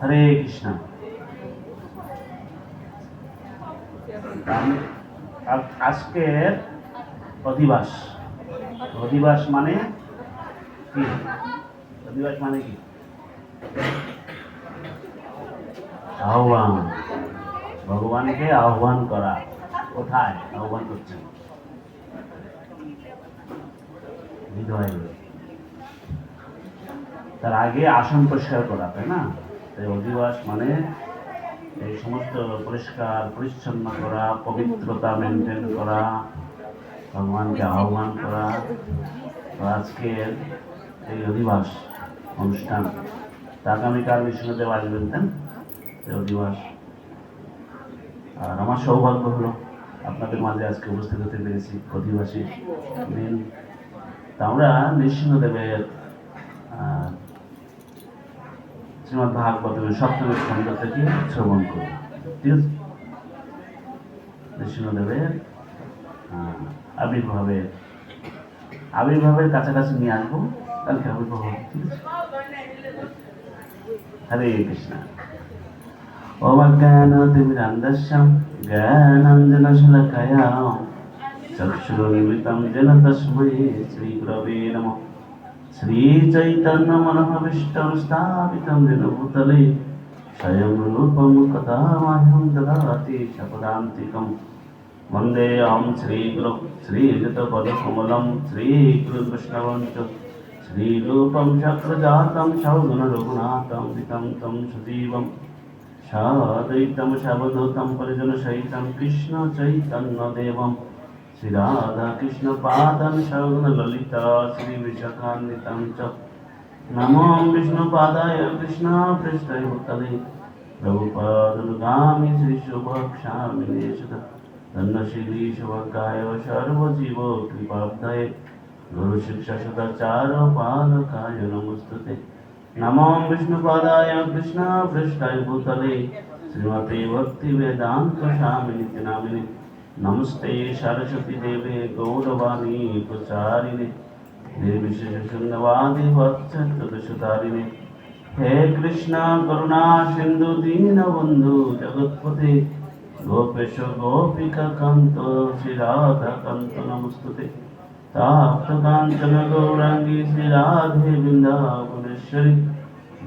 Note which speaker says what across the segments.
Speaker 1: হরে কৃষ্ণ। আজকের অধিবাস, অধিবাস মানে কি? অধিবাস মানে কি? আহ্বান, ভগবানকে আহ্বান করা। কোথায় আহ্বান করছেন? হৃদয়ে। তার আগে আসন পরিষ্কার করা, তাই না? তাই অধিবাস মানে এই সমস্ত পরিষ্কার পরিচ্ছন্ন করা, পবিত্রতা মেনটেন করা, ভগবানকে আহ্বান করা। আজকের এই অধিবাস অনুষ্ঠান, আগামীকাল বিষ্ণুদেব আসবেন, তাই এই অধিবাস। আর আমার সৌভাগ্য হলো আপনাদের মাঝে আজকে উপস্থিত হতে পেরেছি অধিবাসী দিন। তা আমরা নৃসিংহদেবের শ্রীমদ ভাগবতের সপ্তম স্কন্ধ থেকে শ্রবণ করি। ঠিক আছে? নৃসিংহদেবের আবির্ভাবের কাছাকাছি নিয়ে আসবো কালকে আবির্ভাব হবে। ঠিক আছে? হরে কৃষ্ণ। অজ্ঞানাতিমিরান্ধস্যং জ্ঞানাঞ্জনশলাকয়া চক্ষুरुन्मिलितं येन तस्मै श्रीगुरवे नमः। श्रीचैतन्यमनोभीष्टं स्थापितं येन भूतले स्वयं रूपं कदा मह्यं ददाति स्वपदान्तिकं। वन्देऽहं श्रीगुरुं श्रीयुतपदकमलं श्रीकृष्णं च श्रीरूपं चक्रजातं सौगुणरघुनाथं वितं तं सजीवं साद्वैतं सावधूतं परिजनसहितं कृष्ण चैतन्यदेवं श्रीराधा कृष्ण पादं सगुण ललिता श्री विशाखान्वितं च नमो विष्णुपादाय कृष्ण पृष्ठाय भूतले प्रभुपादनुगामि श्री शुभक्षामिने सुत धन्यशीली शुभकाय सर्वजीव कृपाब्धये गुरु शिक्षा सदाचार पादकाय नमस्तुते। नमो विष्णुपादाय कृष्ण पृष्ठाय भूतले श्रीमते भक्ति वेदांत स्वामिनि नामिने नमस्ते सरस्वती देवे गौरवाणी प्रचारिणे निर्विशेष शून्यवादी वत्सुतारिणे। हे कृष्ण करुणा सिंधु दीनबंधु जगत्पते गोपेश गोपिका कांत श्री राधा कांत नमस्तुते। ताप्तकांचन गौरांगी श्री राधे वृंदावनेश्वरी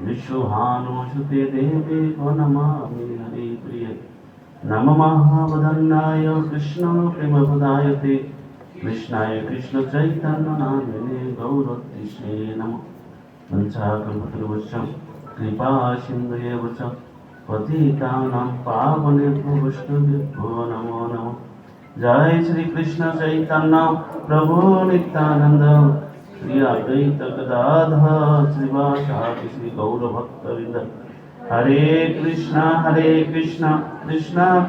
Speaker 1: विश्वभानुसुते देवी प्रणमामि हरि प्रिय। नमः वदन्नाय कृष्ण प्रेमपदायते कृष्णाय कृष्ण चैतन्य नामिने गौरतीष्णे नमः। वंशाकल्पतरुवश्यं कृपा सिन्धुएव च पतितानां पावनेभ्यो वैष्णवेभ्यो नमो नमः। जय श्री कृष्ण चैतन्य प्रभु नित्यानंद श्री अद्वैत गदाधर श्रीवासादि श्री गौरभक्तवृंद। हरे कृष्ण कृष्ण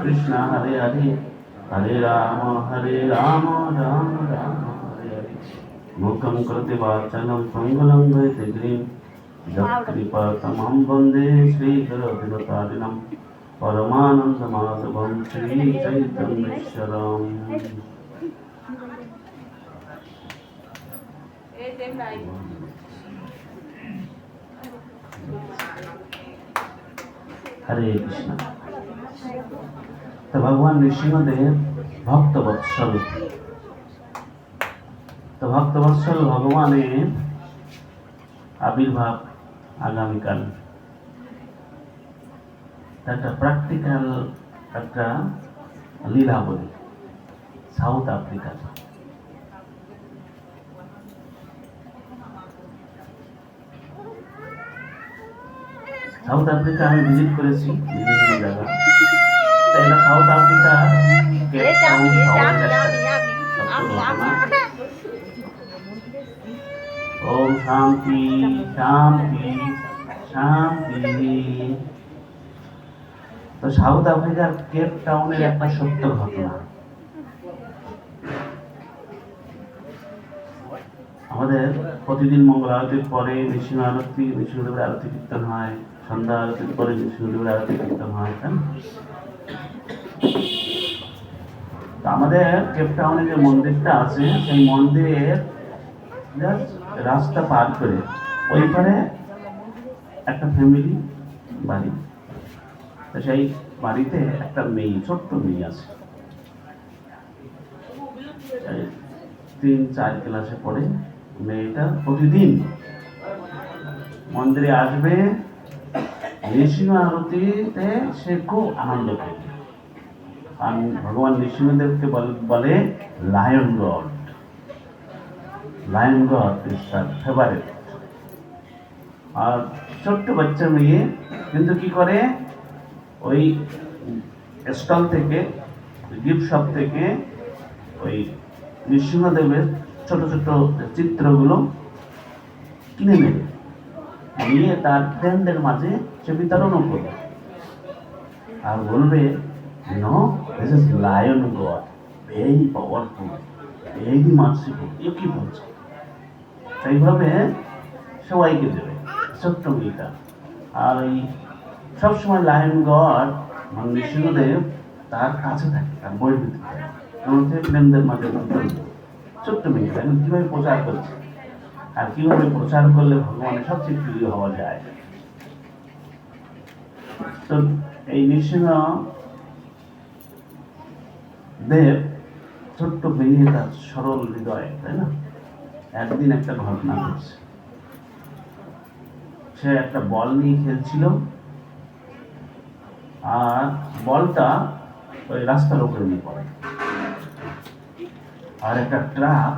Speaker 1: कृष्ण हरे हरे हरे राम राम राम हरे हरे। मुखं करोति वाचालं मंगलं वैते गिरिं यत्कृपातमहं वन्दे श्रीगुरुदिनतारिणं परमानन्दमाधवं श्रीचैतन्येश्वरम्। हरे कृष्ण। तो भगवान नृसिंहदेव भक्त वत्सल, तो भक्त वत्सल भगवाনের আবির্ভাব আগামীকাল। একটা প্র্যাকটিক্যাল একটা লীলা বলি। সাউথ আফ্রিকা, সাউথ আফ্রিকা আমি ভিজিট করেছি বিভিন্ন জায়গা। তাই না, সাউথ আফ্রিকা ওম শান্তি শান্তি শান্তি। তো সাউথ আফ্রিকার কেপ টাউনের একটা সত্য ঘটনা। আমাদের প্রতিদিন মঙ্গল আরতির পরে নৃসিংহ আরতি, নৃসিংহদেবের আরতি কীর্তন হয়। সন্ধ্যা আরতির পরে নৃসিংহদেবের আরতি কীর্তন হয়। আমাদের কেপ টাউনে যে মন্দিরটা আছে সেই মন্দিরের জাস্ট রাস্তা পার করে ওই পারে একটা ফ্যামিলি বাড়ি, তো সেই বাড়িতে একটা মেয়ে, ছোট্ট মেয়ে আছে, 3-4 ক্লাসে পড়ে। মেয়েটা প্রতিদিন মন্দিরে আসবে, নৃসিংহ আরতিতে সে খুব আনন্দ পায়। আর ভগবান নৃসিংহদেবকে বলে lion god, lion god is তার ফেভারিট। আর ছোট্ট বাচ্চা মেয়ে কিন্তু কি করে, ওই স্টল থেকে, গিফট শপ থেকে ওই নৃসিংহদেবের ছোট ছোট চিত্রগুলো কিনে নেবে, নিয়ে তার ফ্রেন্ডদের মাঝে সে বিতরণও করবে, আর বলবে no this is lion god, very powerful, very merciful. এ কি বলছে? সেইভাবে সবাইকে দেবে ছোট্ট মেয়েটা। আর ওই সবসময় লায়ন গড মানে নৃসিংহদেব তার কাছে থাকে, তার বইয়ের ভিতরে ফ্রেন্ডদের মাঝে ছোট্ট মেয়েটা এখন কিভাবে প্রচার করছে, আর কিভাবে প্রচার করলে ভগবানের সবচেয়ে প্রিয় হওয়া যায়। তো এই নৃসিংহ দেব ছোট্ট মেয়ে, তার সরল হৃদয়, তাই না? একদিন একটা ঘটনা ঘটছে, সে একটা বল নিয়ে খেলছিল, আর বলটা ওই রাস্তার উপরে নিয়ে পড়ে, আর একটা ট্রাক,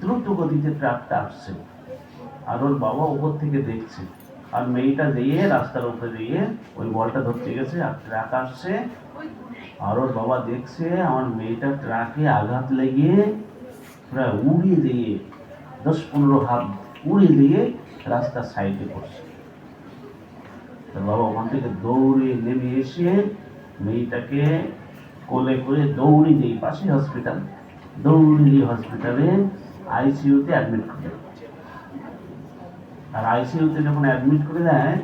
Speaker 1: দ্রুত গতিতে ট্রাকটা আসছে, আর ওর বাবা উপর থেকে দেখছে, আর মেয়েটা দিয়ে রাস্তার উপরে দিয়ে ওই বলটা ধরতে গেছে, আর ট্রাক আসছে, আর ওর বাবা দেখছে আমার মেয়েটা ট্রাকে আঘাত লেগে প্রায় উড়িয়ে দিয়ে 10-15 হাত উড়িয়ে দিয়ে রাস্তার সাইডে পড়ছে। তার বাবা ওখান থেকে দৌড়ে নেমে এসে মেয়েটাকে কোলে করে দৌড়ে দিয়ে পাশে হসপিটাল, দৌড়ে দিয়ে হসপিটালে আইসিইউতে অ্যাডমিট করে। আর আইসিইউতে যখন অ্যাডমিট করে দেয়,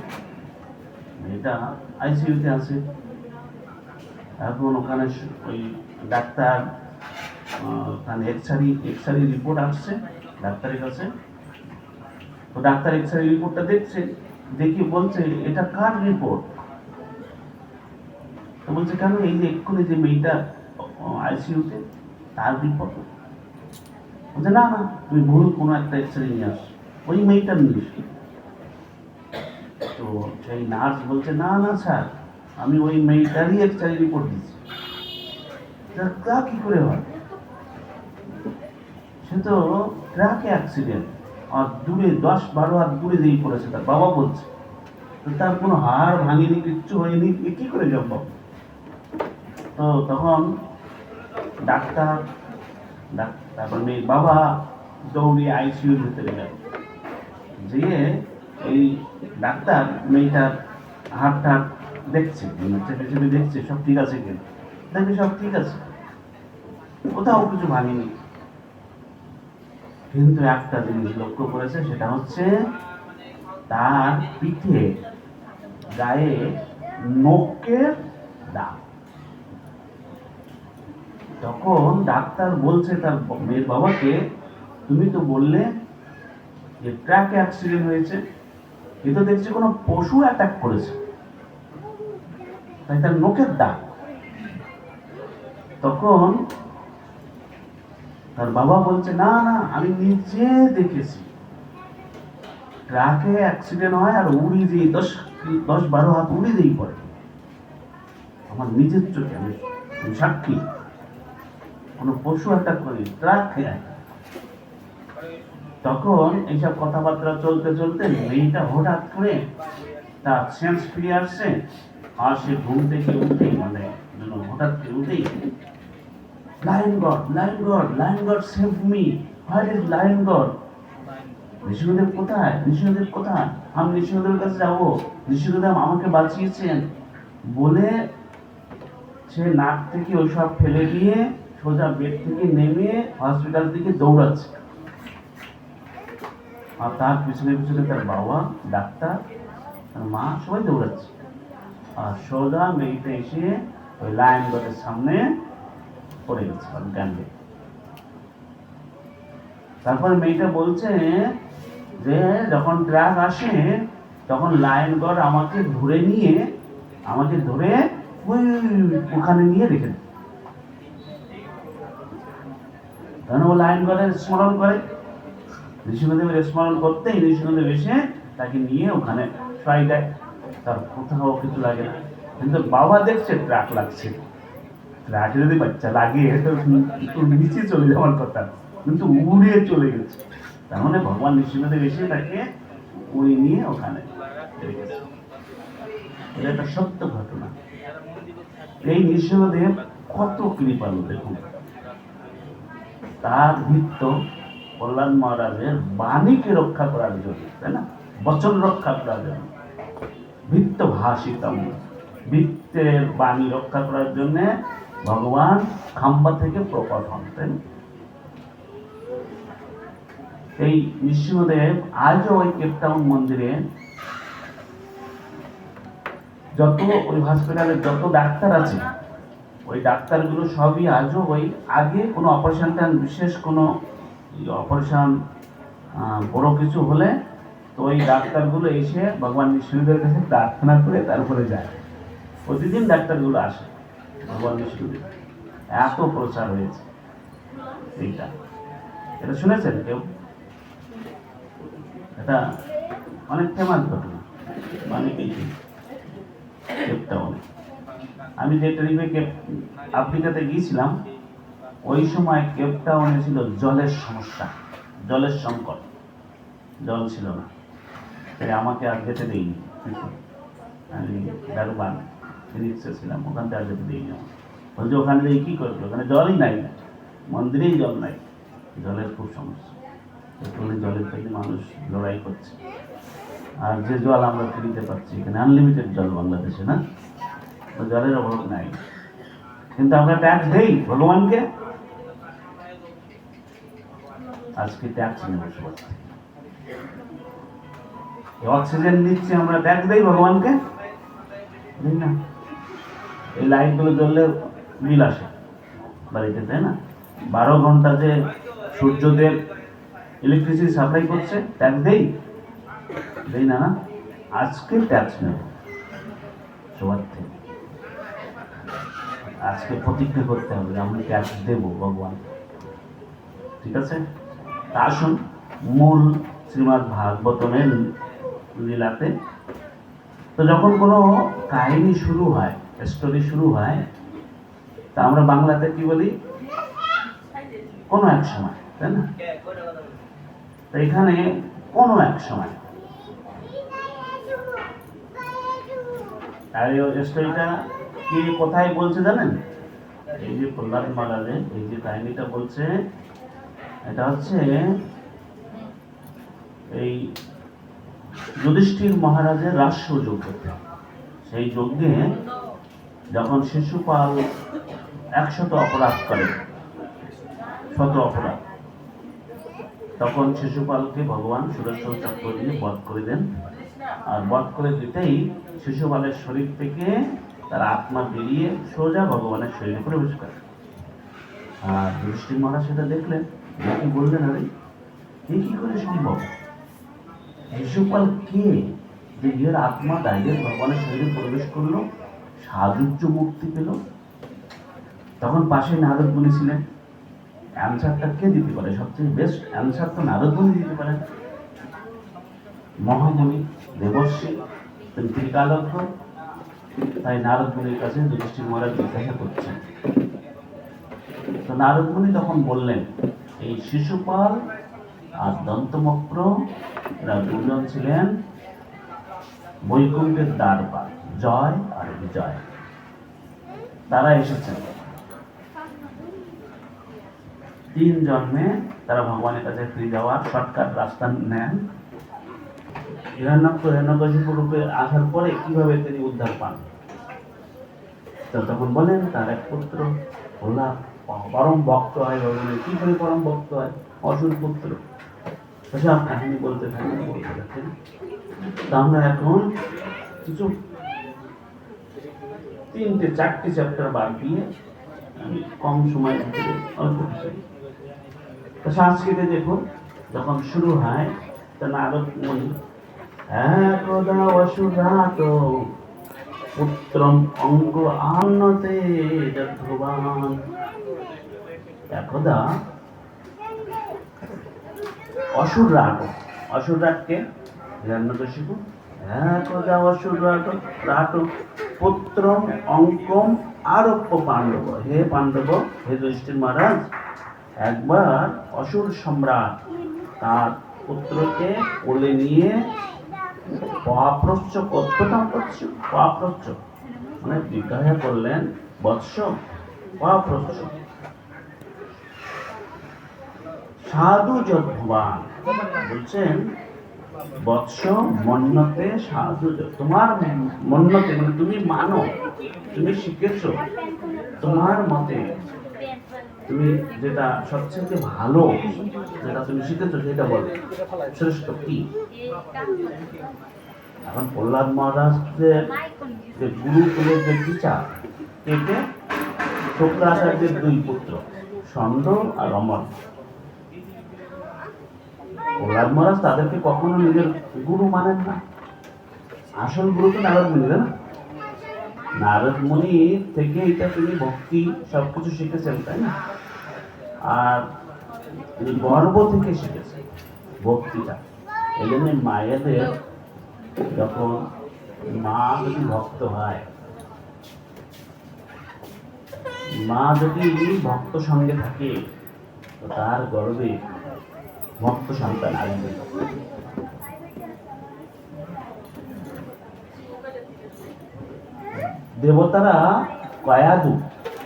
Speaker 1: মেয়েটা আইসিইউতে আছে। এখন ওখানে ওই ডাক্তার, ওখানে এক্সরে রিপোর্ট আসছে ডাক্তারের কাছে, তো ডাক্তার এক্সরে রিপোর্টটা দেখছে, দেখি বলছে এটা কার রিপোর্ট? তো বলছে কেন, এই যে এক্ষুনি যে মেয়েটা আইসিইউতে তার রিপোর্ট। বলছে না না, তুমি ভুল কোনো একটা এক্সরে নিয়ে আস, ওই মেয়েটার নিয়ে। তো সেই নার্স বলছে না না স্যার, আমি ওই মেয়েটারই এক্সরে রিপোর্ট দিচ্ছি। তা কি করে হয়? সে তো ট্রাকে অ্যাক্সিডেন্ট, আর দূরে 10-12 হাত দূরে দিয়ে পড়েছে, তার বাবা বলছে। তো তার কোনো হাড় ভাঙেনি, কিচ্ছু হয়নি, এ কি করে সম্ভব? তো তখন ডাক্তার, তারপর মেয়ের বাবা দৌড়ে আইসিইউর ভিতরে গেল, যেয়ে এই ডাক্তার মেয়েটার হাড়টা দেখছে, চেপে চেপে দেখছে সব ঠিক আছে কিনা, দেখবে সব ঠিক আছে, কোথাও কিছু ভাঙেনি। কিন্তু একটা জিনিস লক্ষ্য করেছে, সেটা হচ্ছে তার পিঠে, গায়ে নখের দাগ। তখন ডাক্তার বলছে তার মেয়ের বাবাকে, তুমি তো বললে যে ট্রাক অ্যাক্সিডেন্ট হয়েছে, এ তো দেখছি কোনো পশু অ্যাটাক করেছে, তাই তার নখের দাগ। তখন তার বাবা বলছে না না, আমি নিজে দেখেছি, ট্রাকে অ্যাক্সিডেন্ট হয় আর উড়ি দিয়ে 10-12 হাত উড়ি দিয়ে পড়ে, আমার নিজের চোখে, আমি সাক্ষী, কোনো পশু অ্যাটাক করি, ট্রাক খেয়ে। তখন এইসব কথাবার্তা চলতে চলতে মেয়েটা হঠাৎ করে তার সেন্স ফিরে আসছে, আর সে ঘুম থেকে উঠেই, মানে হঠাৎ করে উঠেই lion god, lion god, lion god save me, where is lion god? Nrisinghadev কোথায়, নৃসিংহদেব কোথায়, আমি নৃসিংহদেবের কাছে যাবো, নৃসিংহদেব আমাকে বাঁচিয়েছেন বলে সে নাক থেকে ওইসব ফেলে দিয়ে সোজা বেড থেকে নেমে হসপিটাল থেকে দৌড়াচ্ছে, আর তার পিছনে পিছনে তার বাবা, ডাক্তার, তার মা, সবাই দৌড়াচ্ছে। আর সোজা মেয়েটা এসে ওই লায়ন গডের সামনে পড়ে গেছে, কান্দে। তারপর মেয়েটা বলছে যে যখন ট্রাক আসে তখন লায়নগড় আমাকে ধরে ওই ওখানে নিয়ে রেখে দেয়। কারণ ও লায়নগড়ের স্মরণ করে, ঋষিগঞ্জের স্মরণ করতে ঋষিগঞ্জে এসে তাকে নিয়ে ওখানে ফ্রাই দেয়, তার কোথাও কিছু লাগে না। কিন্তু বাবা দেখছে ট্রাক লাগছে, ট্রাকে যদি বাচ্চা লাগে তো নিচে চলে যাওয়ার কথা, কিন্তু উড়ে চলে গেছে। তার মানে ভগবান নৃসিংহদেব এসে তাকে উড়ে নিয়ে ওখানে রেখেছে। এটা একটা সত্য ঘটনা। এই নৃসিংহদেব কত কৃপালু দেখুন, তার ভিত্ত প্রহ্লাদ মহারাজের বাণীকে রক্ষা করার জন্য, তাই না, বচন রক্ষা করার জন্য ভিত্ত ভাষিতম, ভিত্তের বাণী রক্ষা করার জন্য ভগবান খাম্বা থেকে প্রকট হন, তাই না? এই নৃসিংহদেব আজও ওই কেপটাউন মন্দিরে যত ওই হসপিটালে যত ডাক্তার আছে, ওই ডাক্তারগুলো সবই আজও ওই আগে কোনো অপারেশনটা বিশেষ কোনো অপারেশন বড় কিছু হলে তো ওই ডাক্তারগুলো এসে ভগবান নৃসিংহদেবের কাছে প্রার্থনা করে তারপরে যায়। প্রতিদিন ডাক্তারগুলো আসে ভগবান নৃসিংহদেব, এত প্রচার হয়েছে এইটা। এটা শুনেছেন কেউ? এটা অনেক ফেমাস ঘটনা, অনেকেই কেপটাউনে। আমি যে ট্রিপে আফ্রিকাতে গিয়েছিলাম ওই সময় কেপটাউনে ছিল জলের সমস্যা, জলের সংকট, জল ছিল না, তাই আমাকে আর যেতে দেয়নি। আমি দারুবান ফিনিক্সে ছিলাম, ওখান থেকে আর যেতে দেয়নি। বলছে ওখানে দিয়ে কী করবে, ওখানে জলই নাই, মন্দিরেই জল নাই, জলের খুব সমস্যা। জলের থেকে মানুষ লড়াই করছে। আর যে জল আমরা ফ্রিতে পাচ্ছি, এখানে আনলিমিটেড জল বাংলাদেশে, না, তো জলের অভাব নাই। কিন্তু আমরা ট্যাক্স দেই ভগবানকে, আজকে ট্যাক্স নেব সবার থেকে। অক্সিজেন নিচ্ছে, আমরা ট্যাক্স দেই ভগবানকে, বুঝলি না? এই লাইটগুলো জ্বললে বিল আসে বাড়িতে, তাই না? 12 ঘন্টা যে সূর্যদেব ইলেকট্রিসিটি সাপ্লাই করছে, ট্যাক্স দেই না, না? আজকে ট্যাক্স নেব সবার থেকে, আজকে প্রতিজ্ঞা করতে হবে আমরা ট্যাক্স দেব ভগবান, ঠিক আছে? তা আসুন মূল শ্রীমদ্ ভাগবতমের লীলাতে। তো যখন কোনো কাহিনী শুরু হয়, স্টোরি শুরু হয়, তা আমরা বাংলাতে কি বলি, কোনো এক সময়, তাই না? তো এখানে কোনো এক সময়, আর এই স্টোরিটা কি কোথায় বলছে জানেন? এই যে প্রহ্লাদ মহারাজের এই যে কাহিনীটা বলছে, এটা হচ্ছে এই যুধিষ্ঠির মহারাজের রাষ্ট্র যজ্ঞ। সেই যজ্ঞে যখন শিশুপাল 100 অপরাধ করে, 100 অপরাধ, তখন শিশুপালকে ভগবান সুদর্শন চক্র দিয়ে বধ করে দেন। আর বধ করে দিতেই শিশুপালের শরীর থেকে তার আত্মা বেরিয়ে সোজা ভগবানের শরীরে প্রবেশ করে। আর যুধিষ্ঠির মহারাজ সেটা দেখলেন, দেখে বললেন, আরে এ কি করে সম্ভব? শিশুপাল কে যে এর আত্মা ডাইরেক্ট ভগবানের শরীরে প্রবেশ করলো, সাধুর্য মুক্তি পেল? তখন পাশে নারদ মুনি ছিলেন। অ্যান্সারটা কে দিতে পারে? সবচেয়ে বেস্ট অ্যান্সার তো নারদ মুনি দিতে পারেন। মহামুনি, দেবর্ষি, তিনি ত্রিকালজ্ঞ। তাই নারদ মুনির কাছে যুধিষ্ঠির মহারাজ জিজ্ঞাসা করছেন। তো নারদ মুনি তখন বললেন, এই শিশুপাল আর দন্তমক্র এরা দুজন ছিলেন বৈকুণ্ঠের দ্বারপাল, জয় আর বিজয়। তারা এসেছেন 3 জন্মে, তারা ভগবানের কাছে ফিরে যাওয়ার শর্টকাট রাস্তা নেন। হিরণ্যকশিপু রূপে আসার পরে কিভাবে তিনি উদ্ধার পান, তো তখন বলেন তার এক পুত্র প্রহ্লাদ পরম ভক্ত হয় ভগবানের। কি করে পরম ভক্ত হয়? অসুর পুত্র। সব কাহিনী বলতে থাকেন। তা আমরা এখন কিছু 3-4 চ্যাপ্টার বাদ দিয়ে আমি কম সময়ের ভিতরে অল্প কিছু। সংস্কৃতে দেখুন, যখন শুরু হয় তখন নারদ মুনি একদা অসুরাত পুত্রম অঙ্গ আন্নতে যদ্ভবান। একদা অসুররাট, অসুররাটকে হিরণ্যকশিপু, একদা অসুররাট রাট পুত্রম অঙ্কম আরোপ্য পাণ্ডব। হে পাণ্ডব, হে যুধিষ্ঠির মহারাজ, একবার অসুর সম্রাট তার পুত্রকে কোলে নিয়ে পাপ্রচ্ছ কর্ততাম করছে। পাপ্রচ্ছ মানে জিজ্ঞাসা করলেন, বৎস পাপ্রচ্ছ সাধু যদ্ভবান, বলছেন বৎস মন্যতে সাধু, তোমার মন্যতে মানে তুমি মানো, তুমি শিখেছো, তোমার মতে তুমি যেটা সবচেয়ে ভালো, যেটা তুমি শিখেছো সেটা বলো শ্রেষ্ঠ কি। এখন প্রহ্লাদ মহারাজের যে গুরুকুলের যে টিচার, কে কে? শুক্রাচার্যের দুই পুত্র ষণ্ড আর অমর। প্রহ্লাদ মহারাজ তাদেরকে কখনো নিজের গুরু মানেন না। আসল গুরু তো নারদ মুনি না। নারদ মুনি থেকে এটা তিনি ভক্তি সবকিছু শিখেছেন, তাই না? আর তিনি গর্ব থেকে শিখেছেন ভক্তিটা। এই জন্য মায়েদের যখন মা যদি ভক্ত হয়, মা যদি ভক্ত সঙ্গে থাকে, তো তার গর্বে ভক্ত সন্তান আসবে। দেবতারা কয়াদু,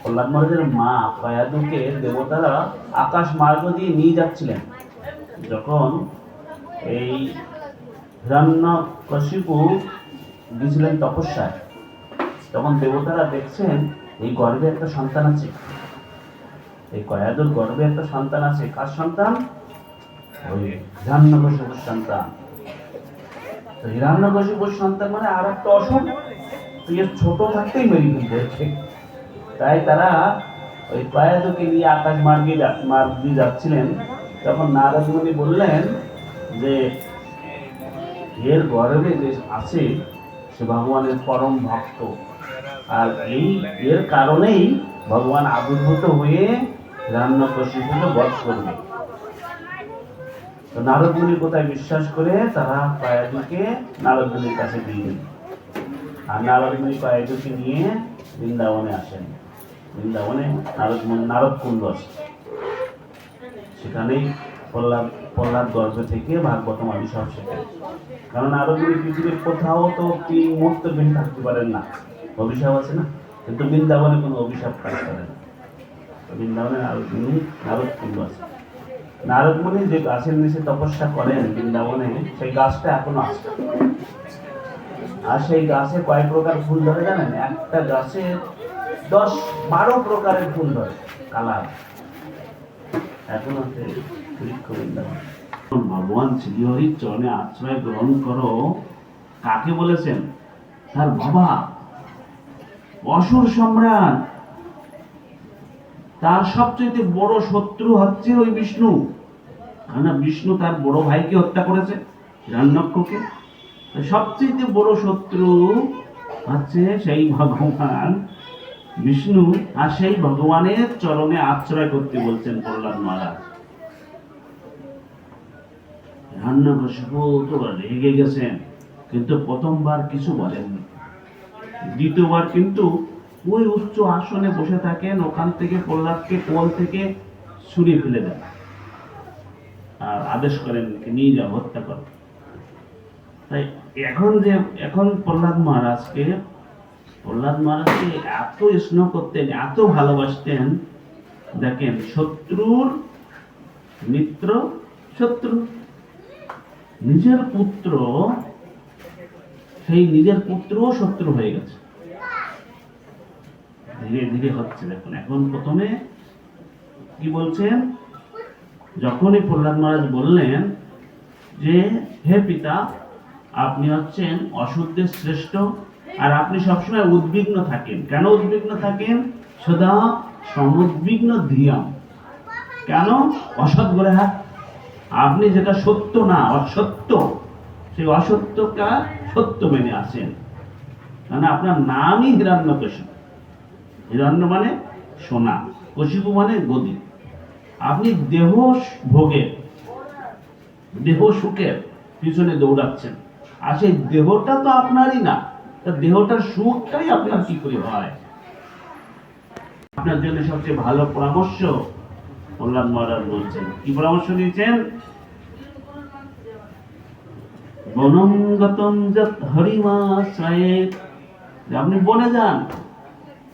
Speaker 1: প্রহ্লাদ মহারাজের মা কয়াদুকে দেবতারা আকাশ মার্গ দিয়ে নিয়ে যাচ্ছিলেন। যখন এই হিরণ্যকশিপু গিয়েছিলেন তপস্যায়, তখন দেবতারা দেখছেন এই গর্ভে একটা সন্তান আছে, এই কয়াদুর গর্ভে একটা সন্তান আছে। কার সন্তান? ওই হিরণ্যকশিপুর সন্তান। তো হিরণ্যকশিপুর সন্তান মানে আর একটা অসুর, ছোট থাকতেই মেরে ফেলতে। তাই তারা ওই কয়াদুকে নিয়ে আকাশ মার্গ দিয়ে যাচ্ছিলেন। তখন নারদ মুনি বললেন যে এর গর্ভে যে আছে সে ভগবানের পরম ভক্ত, আর এই এর কারণেই ভগবান আবির্ভূত হয়ে হিরণ্যকশিপুকে বধ করবে। তো নারদ মুনি কোথায় বিশ্বাস করে তারা কয়াদুকে নারদ মুনির কাছে দিয়ে দিল। আর নারদ মুনি কয়াদুকে নিয়ে বৃন্দাবনে আসেন। বৃন্দাবনে নারদ কুণ্ড আছে, সেখানেই প্রহ্লাদ গর্ভ থেকে ভাগবতম আদি সব শেখেন। কারণ নারদ মুনি পৃথিবীর কোথাও তো 3 মুহূর্ত দিন থাকতে পারেন না, অভিশাপ আছে না, কিন্তু বৃন্দাবনে কোনো অভিশাপ কাজ করে না। বৃন্দাবনে নারদ কুণ্ড আছে। নারদ মুনি যে গাছের নিচে তপস্যা করেন বৃন্দাবনে, সেই গাছটা এখনো আছে। আর সেই গাছে কয় প্রকার ফুল ধরে জানেন? একটা গাছে 10-12 প্রকারের ফুল ধরে, কালার। এখন আছে বৃক্ষ বৃন্দাবন। ভগবান শ্রীহরির চরণে আশ্রয় গ্রহণ করো কাকে বলেছেন? তার বাবা অসুর সম্রাট, তার সবচেয়ে বড় শত্রু হচ্ছে ওই বিষ্ণু। কেন? বিষ্ণু তার বড় ভাইকে হত্যা করেছে, হিরণ্যকশিপুকে। সবচেয়ে বড় শত্রু হচ্ছে সেই ভগবান বিষ্ণু। আর সেই ভগবানের চরণে আশ্রয় করতে বলছেন প্রহ্লাদ মহারাজ। হিরণ্যকশিপু তো রেগে গেছেন, কিন্তু প্রথমবার কিছু বলেননি। দ্বিতীয়বার কিন্তু ওই উচ্চ আসনে বসে থাকেন, ওখান থেকে প্রহ্লাদকে কোল থেকে ছুঁড়ে ফেলে দেন আর আদেশ করেন নিয়ে যাও, হত্যা করো। তাই এখন প্রহ্লাদ মহারাজকে এত স্নেহ করতেন, এত ভালোবাসতেন। দেখেন, শত্রুর মিত্র শত্রু। নিজের পুত্র, সেই নিজের পুত্রও শত্রু হয়ে গেছে। ধীরে ধীরে হচ্ছে। দেখুন, এখন প্রথমে কি বলছেন? যখনই প্রহ্লাদ মহারাজ বললেন যে হে পিতা, আপনি হচ্ছেন অসুরদের শ্রেষ্ঠ, আর আপনি সবসময় উদ্বিগ্ন থাকেন। কেন উদ্বিগ্ন থাকেন? সদা সমুদ্বিগ্ন ধিয়াম। কেন? অসৎ গ্রহা আপনি যেটা সত্য না, অসত্য, সেই অসত্যটা সত্য মেনে আসেন। মানে আপনার নামই হিরণ্যকশিপু। হিরণ্য মানে সোনা, কশিপু মানে গদি। আপনি দেহ ভোগের, দেহ সুখের পিছনে দৌড়াচ্ছেন, আর সেই দেহটা তো আপনারই না। তা দেহটার সুখটাই আপনার কি করে হয়? আপনার জন্য সবচেয়ে ভালো পরামর্শ প্রহ্লাদ মহারাজ বলছেন। কি পরামর্শ দিয়েছেন? বনঙ্গতম যত হরিমাশ্রয়েত, আপনি বনে যান।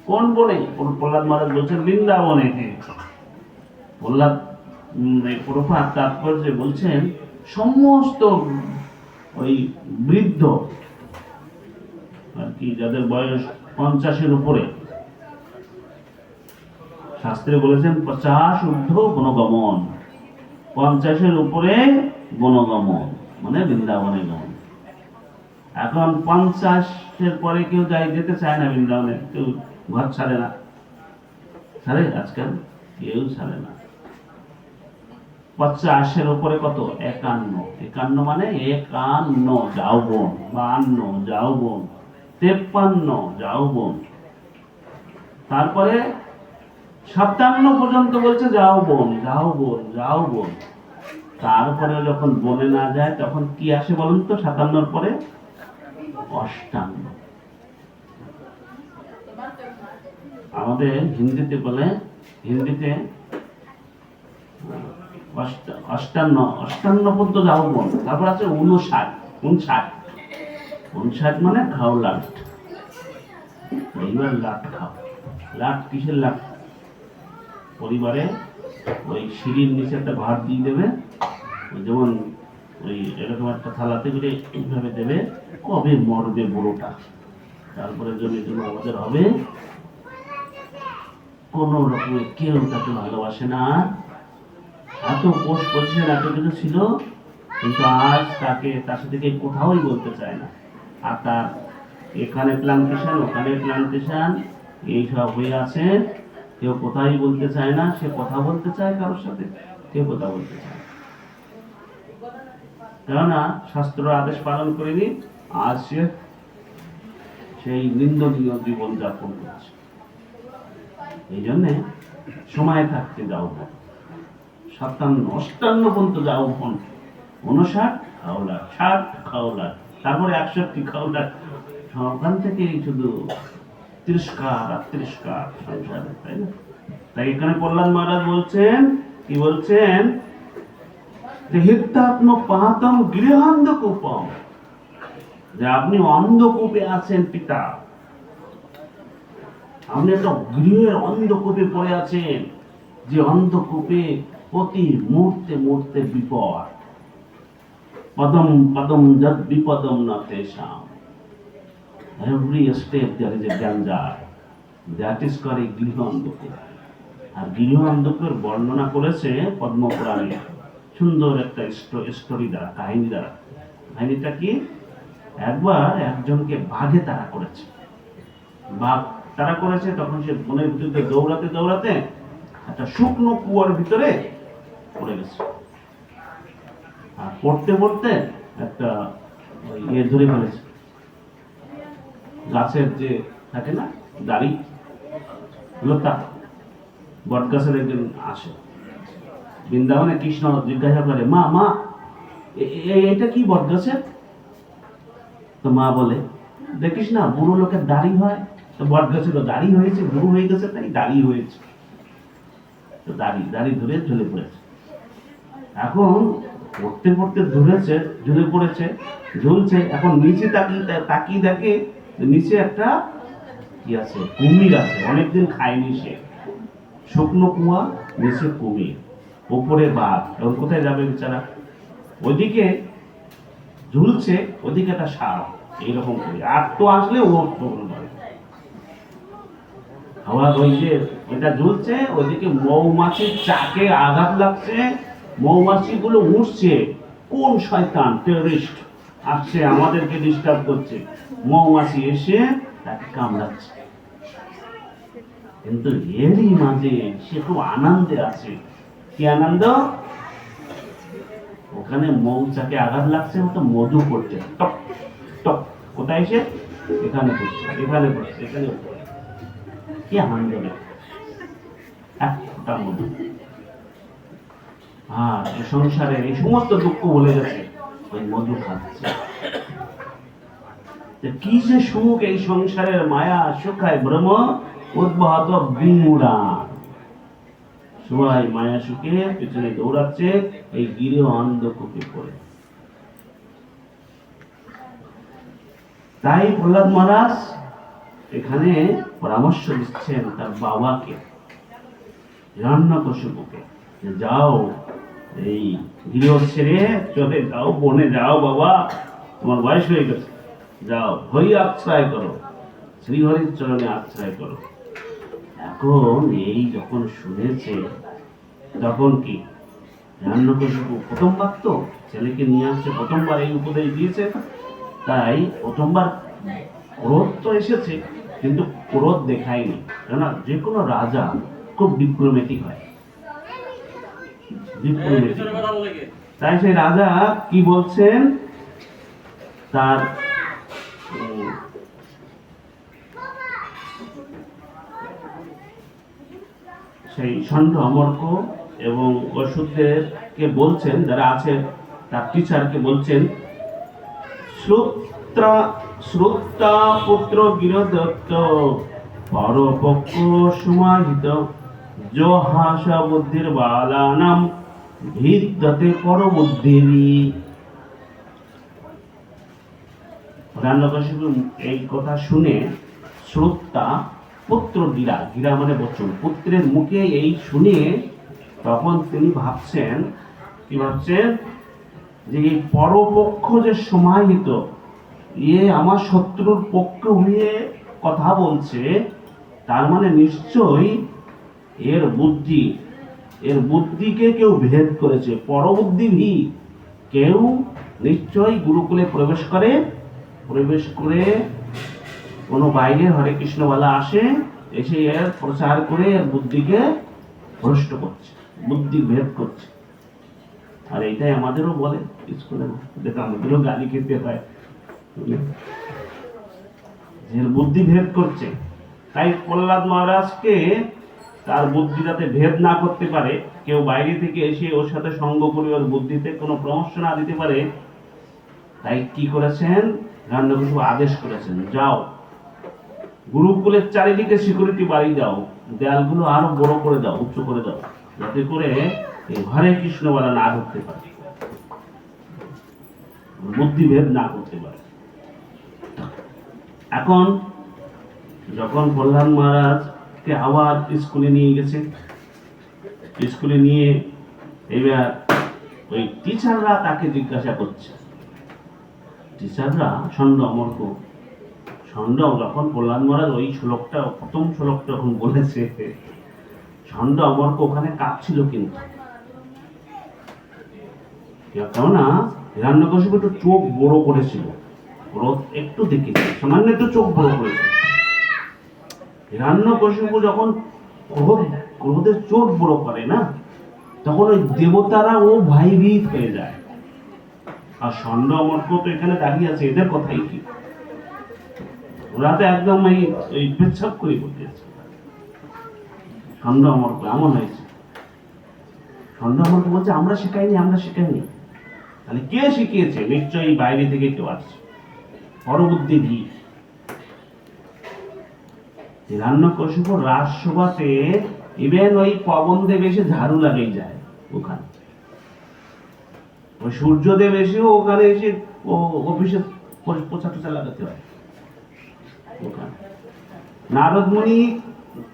Speaker 1: কোন বনে? প্রহ্লাদ মহারাজ বলছেন বৃন্দাবনে। প্রহ্লাদ প্রভুপাদ তাৎপর্যে বলছেন সমস্ত ওই বৃদ্ধ আর কি, যাদের বয়স 50-এর উপরে, শাস্ত্রে বলেছেন 50 ঊর্ধ্ব বনগমন, 50-এর উপরে বনগমন মানে বৃন্দাবনে গমন। এখন 50-এর পরে কেউ যেতে চায় না বৃন্দাবনে, কেউ ঘর ছাড়ে না। ছাড়ে? আজকাল কেউ ছাড়ে না। 50-এর উপরে কত? 51। 51 মানে 51 যৌবন, 52 যৌবন, 53 যৌবন। তারপরে 57 পর্যন্ত বলছে যৌবন, যৌবন, যৌবন। তারপরে যখন বনে না যায় তখন কি আসে বলুন তো? 57-র পরে 58। আমাদের হিন্দিতে বলে, হিন্দিতে 58 পর্যন্ত যৌবন। তারপর আছে 59। 59 মানে খাও লাট। এইবার লাট খাও। লাট কিসের লাট? পরিবারে ওই সিঁড়ির নিচে একটা ভাত দিয়ে দেবে, যেমন ওই এরকম একটা থালাতে করে এইভাবে দেবে, কবে মরবে বুড়োটা, তারপরে জমি জমি আমাদের হবে। কোন রকমের কেউ তাকে ভালোবাসে না। এত পোষ করছেন, এত কিছু ছিল, কিন্তু আজ তাকে তার সাথে কেউ কোথাওই বলতে চায় না। আর তার এখানে প্লান্টেশন, ওখানে প্লান্টেশন, এইসব হয়ে আছে, কেউ কোথায় বলতে চায় না। সে কথা বলতে চায় কারোর সাথে, কেউ কথা বলতে চায়। কেননা শাস্ত্র আদেশ পালন করেনি, আজ সে সেই নিন্দনীয় জীবন যাপন করছে। এই জন্যে সময় থাকতে যাও, 57, 58 পর্যন্ত যাও, 59 খাওলাট, 60 খাওলাট, তারপরে 61 খাওলাট। ওখান থেকে শুধু তিরস্কার আর তিরস্কার সংসারে, তাই না? তাই এখানে প্রহ্লাদ মহারাজ বলছেন, কি বলছেন? যে হিত্যাত্ম পাহাতম গৃহান্ধকূপম, যে আপনি অন্ধকূপে আছেন পিতা, আপনি একটা গৃহের অন্ধকূপে পড়ে আছেন, যে অন্ধকূপে প্রতি মুহূর্তে মুহূর্তে বিপদ। পদম পদম যদ বিপদম না তেষাম, every step there is a danger, that is called a গৃহ অন্ধকূপ। আর গৃহ অন্ধকূপের বর্ণনা করেছে পদ্মপুরাণে সুন্দর একটা স্টোরি দ্বারা, কাহিনী দ্বারা। কাহিনীটা কি? একবার একজনকে বাঘে তাড়া করেছে। বাঘ তাড়া করেছে, তখন সে বনের ভিতরে দৌড়াতে দৌড়াতে একটা শুকনো কুয়ার ভিতরে পড়ে গেছে। আর পড়তে পড়তে একটা ইয়ে ধরে ফেলেছে, গাছের যে থাকে না দাড়ি, লতা, বট গাছের একজন আসে বৃন্দাবনে। কৃষ্ণ জিজ্ঞাসা করে, মা মা এটা কি বট গাছের? তো মা বলে, দেখিস না বুড়ো লোকের দাড়ি হয়, তো বট গাছেরও দাড়ি হয়েছে, বুড়ো হয়ে গেছে তাই দাড়ি হয়েছে। তো দাড়ি দাড়ি ধরে ঝুলে পড়েছে। এখন পড়তে পড়তে ধরেছে, ঝুলে পড়েছে, ঝুলছে। এখন নিচে তাকিয়ে দেখে নিচে একটা কি আছে, কুমির আছে। অনেকদিন খায়নি সে। শুকনো কুয়া, নিচে কুমির, উপরে বাঘ। এখন কোথায় যাবে বেচারা? ওদিকে ঝুলছে, ওদিকে একটা সাপ। এইরকম করে আর তো আসলে ও আবার ওই যে ওইটা ঝুলছে, ওইদিকে মৌমাছির চাকে আঘাত লাগছে, মৌমাছিগুলো উঠছে। কোন শয়তান টেররিস্ট আসছে আমাদেরকে ডিস্টার্ব করছে, মৌমাছি এসে তাকে কামড়াচ্ছে। কিন্তু এরই মাঝে সে খুব আনন্দে আছে। কি আনন্দ? ওখানে মৌচাকে আঘাত লাগছে, মতো মধু করছে, টপ টপ, কোথায় এসে এখানে করছে, এখানে করছে, এখানে করছে। কি আনন্দ রে, এক ফোঁটা মধু। আর এই সংসারের এই সমস্ত দুঃখ ভুলে গেছে, ওই মধু খাচ্ছে। কি যে সুখ এই সংসারের, মায়া সুখায় ব্রহ্ম উদ্ভূত বিমূঢ়া। সবাই মায়া সুখে পেছনে দৌড়াচ্ছে, এই গিরে অন্ধকূপে পড়ে। তাই প্রহ্লাদ মহারাজ এখানে পরামর্শ দিচ্ছেন তার বাবাকে, হিরণ্যকশিপুকে, যাও এই গৃহ ছেড়ে চলে যাও, বনে যাও বাবা, তোমার বয়স হয়ে গেছে, যাও হরি আশ্রয় করো, শ্রীহরির চরণে আশ্রয় করো। এখন এই যখন শুনেছে, তখন কি হিরণ্যকশিপু প্রথমবার তো ছেলেকে নিয়ে আসছে, প্রথমবার এই উপদেশ দিয়েছে, তাই প্রথমবার ক্রোধ তো এসেছে, কিন্তু ক্রোধ দেখায়নি। কেননা যে কোনো রাজা খুব ডিপ্লোম্যাটিক হয়, ডিপ্লোম্যাটিক। তাই সেই রাজা কি বলছেন, তার সেই ষণ্ড অমর্ক এবং অসুরদেরকে বলছেন, যারা আছে তার টিচারকে বলছেন, শ্রুতা পুত্র গিরদত্ত পরপক্ষ সমাহিত জহাস বুদ্ধির বালানাম ভিদ্যতে পরবুদ্ধিরি। হিরণ্যকশিপু এই কথা শুনে, শ্রোতা পুত্র গিরা, গিরা মানে বচন, পুত্রের মুখে এই শুনে তখন তিনি ভাবছেন, কি ভাবছেন, যে এই পরপক্ষ যে সমাহিত, ইয়ে আমার শত্রুর পক্ষ হয়ে কথা বলছে, তার মানে নিশ্চয়ই এর বুদ্ধিকে কেউ ভেদ করেছে, পরবুদ্ধিভি। কেউ নিশ্চয়ই গুরুকুলে প্রবেশ করে কোনো বাইরের হরে কৃষ্ণওয়ালা আসে, এসে এর প্রচার করে এর বুদ্ধিকে ভ্রষ্ট করছে, বুদ্ধি ভেদ করছে। আর এইটাই আমাদেরও বলে স্কুলে, দেখো আমাদেরও গালি খেতে হয়, যে বুদ্ধি ভেদ করছে। তাই প্রহ্লাদ মহারাজকে তার বুদ্ধি যাতে ভেদ না করতে পারে, কেউ বাইরে থেকে এসে ওর সাথে সঙ্গ করে ওর বুদ্ধিতে কোনো পরামর্শ না দিতে পারে, তাই কি করেছেন, হিরণ্যকশিপু আদেশ করেছেন, যাও গুরুকুলের চারিদিকে সিকিউরিটি বাড়ি দাও, দেয়ালগুলো আরো বড় করে দাও, উঁচু করে দাও, যাতে করে এই হরে কৃষ্ণওয়ালা না ঢুকতে পারে, বুদ্ধিভেদ না করতে পারে। এখন যখন প্রহ্লাদ মহারাজকে আবার স্কুলে নিয়ে গেছে, স্কুলে নিয়ে এবার ওই টিচাররা তাকে জিজ্ঞাসা করছে, টিচাররা ষণ্ড অমর্ক, ষণ্ড যখন প্রহ্লাদ মহারাজ ওই শ্লোকটা, প্রথম শ্লোকটা যখন বলেছে, ষণ্ড অমর্ক ওখানে কাঁপছিল, কিন্তু কেননা হিরণ্যকশিপু একটু চোখ বড় করেছিল, ক্রোধ একটু দেখেছে, সামান্য একটু চোখ বড় করেছে। হিরণ্যকশিপু যখন ক্রোধের চোখ বড় করে না, তখন ওই দেবতারা ও ভয়ভীত হয়ে যায়। আর ষণ্ড অমর্ক তো এখানে দাঁড়িয়ে আছে, এদের কথাই কি, ওরা তো একদম এই পেচ্ছাপ করে বসেছে। ষণ্ড অমর্ক এমন হয়েছে, ষণ্ড অমর্ক বলছে আমরা শেখাইনি। তাহলে কে শিখিয়েছে? নিশ্চয়ই বাইরে থেকে কেউ আসছে, পরবুদ্ধিভি। হিরণ্যকশিপু রাজসভাতে ইভেন ওই পবনদেব এসে ঝাড়ু লাগিয়ে যায়, ওখানে ওই সূর্যদেব এসেও ওখানে এসে ও অফিসে পোছা টোছা লাগাতে হয় ওখানে। নারদ মুনি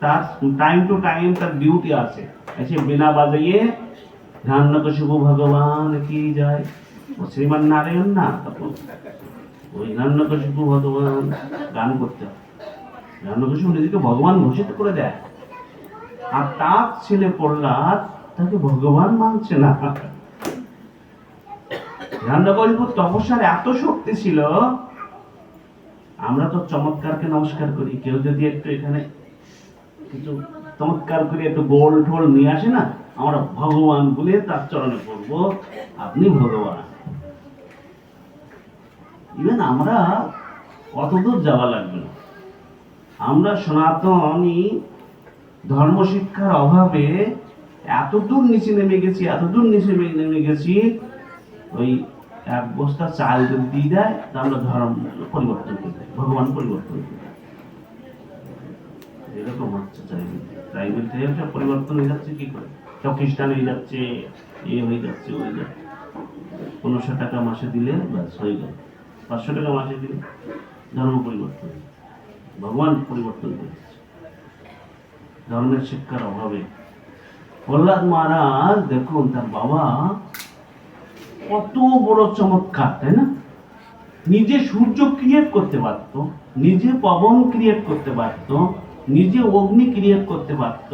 Speaker 1: তার টাইম টু টাইম তার ডিউটি আছে, এসে বিনা বাজাইয়ে হিরণ্যকশিপু ভগবান কি যায়, ও শ্রীমান নারায়ণ না, তখন ওই হিরণ্যকশিপু ভগবান গান করতে হয়। হিরণ্যকশিপু নিজেকে ভগবান ঘোষিত করে দেয়, আর তার ছেলে প্রহ্লাদ তাকে ভগবান মানছে না। হিরণ্যকশিপুর তপস্যার এত শক্তি ছিল, আমরা তো চমৎকারকে নমস্কার করি, কেউ যদি একটু এখানে কিছু চমৎকার করে একটু গোল ঠোল নিয়ে আসে না, আমরা ভগবান বলে তার চরণে পড়ব, আপনি ভগবান। ইভেন আমরা অতদূর যাওয়া লাগবে না। আমরা সনাতনী ধর্ম শিক্ষার অভাবে এতদূর নিচে নেমে গেছি, এতদূর নিচে নেমে গেছি, ওই এক বস্তা চাল যদি দিয়ে দেয় তা আমরা ধর্ম পরিবর্তন করে দেয়, ভগবান পরিবর্তন করে দেয়। এরকম হচ্ছে ট্রাইবেল থেকে সব পরিবর্তন হয়ে যাচ্ছে। কি করে সব খ্রিস্টান হয়ে যাচ্ছে, এ হয়ে যাচ্ছে, হয়ে যাচ্ছে। 1500 টাকা মাসে দিলে ব্যাস হয়ে গেল, 500 টাকা মাসে দিলে ধর্ম পরিবর্তন, ভগবান পরিবর্তন করে দিচ্ছে ধর্মের শিক্ষার অভাবে। প্রহ্লাদ মহারাজ দেখুন, তার বাবা কত বড় চমৎকার, তাই না? নিজে সূর্য ক্রিয়েট করতে পারত, নিজে পবন ক্রিয়েট করতে পারত, নিজে অগ্নি ক্রিয়েট করতে পারত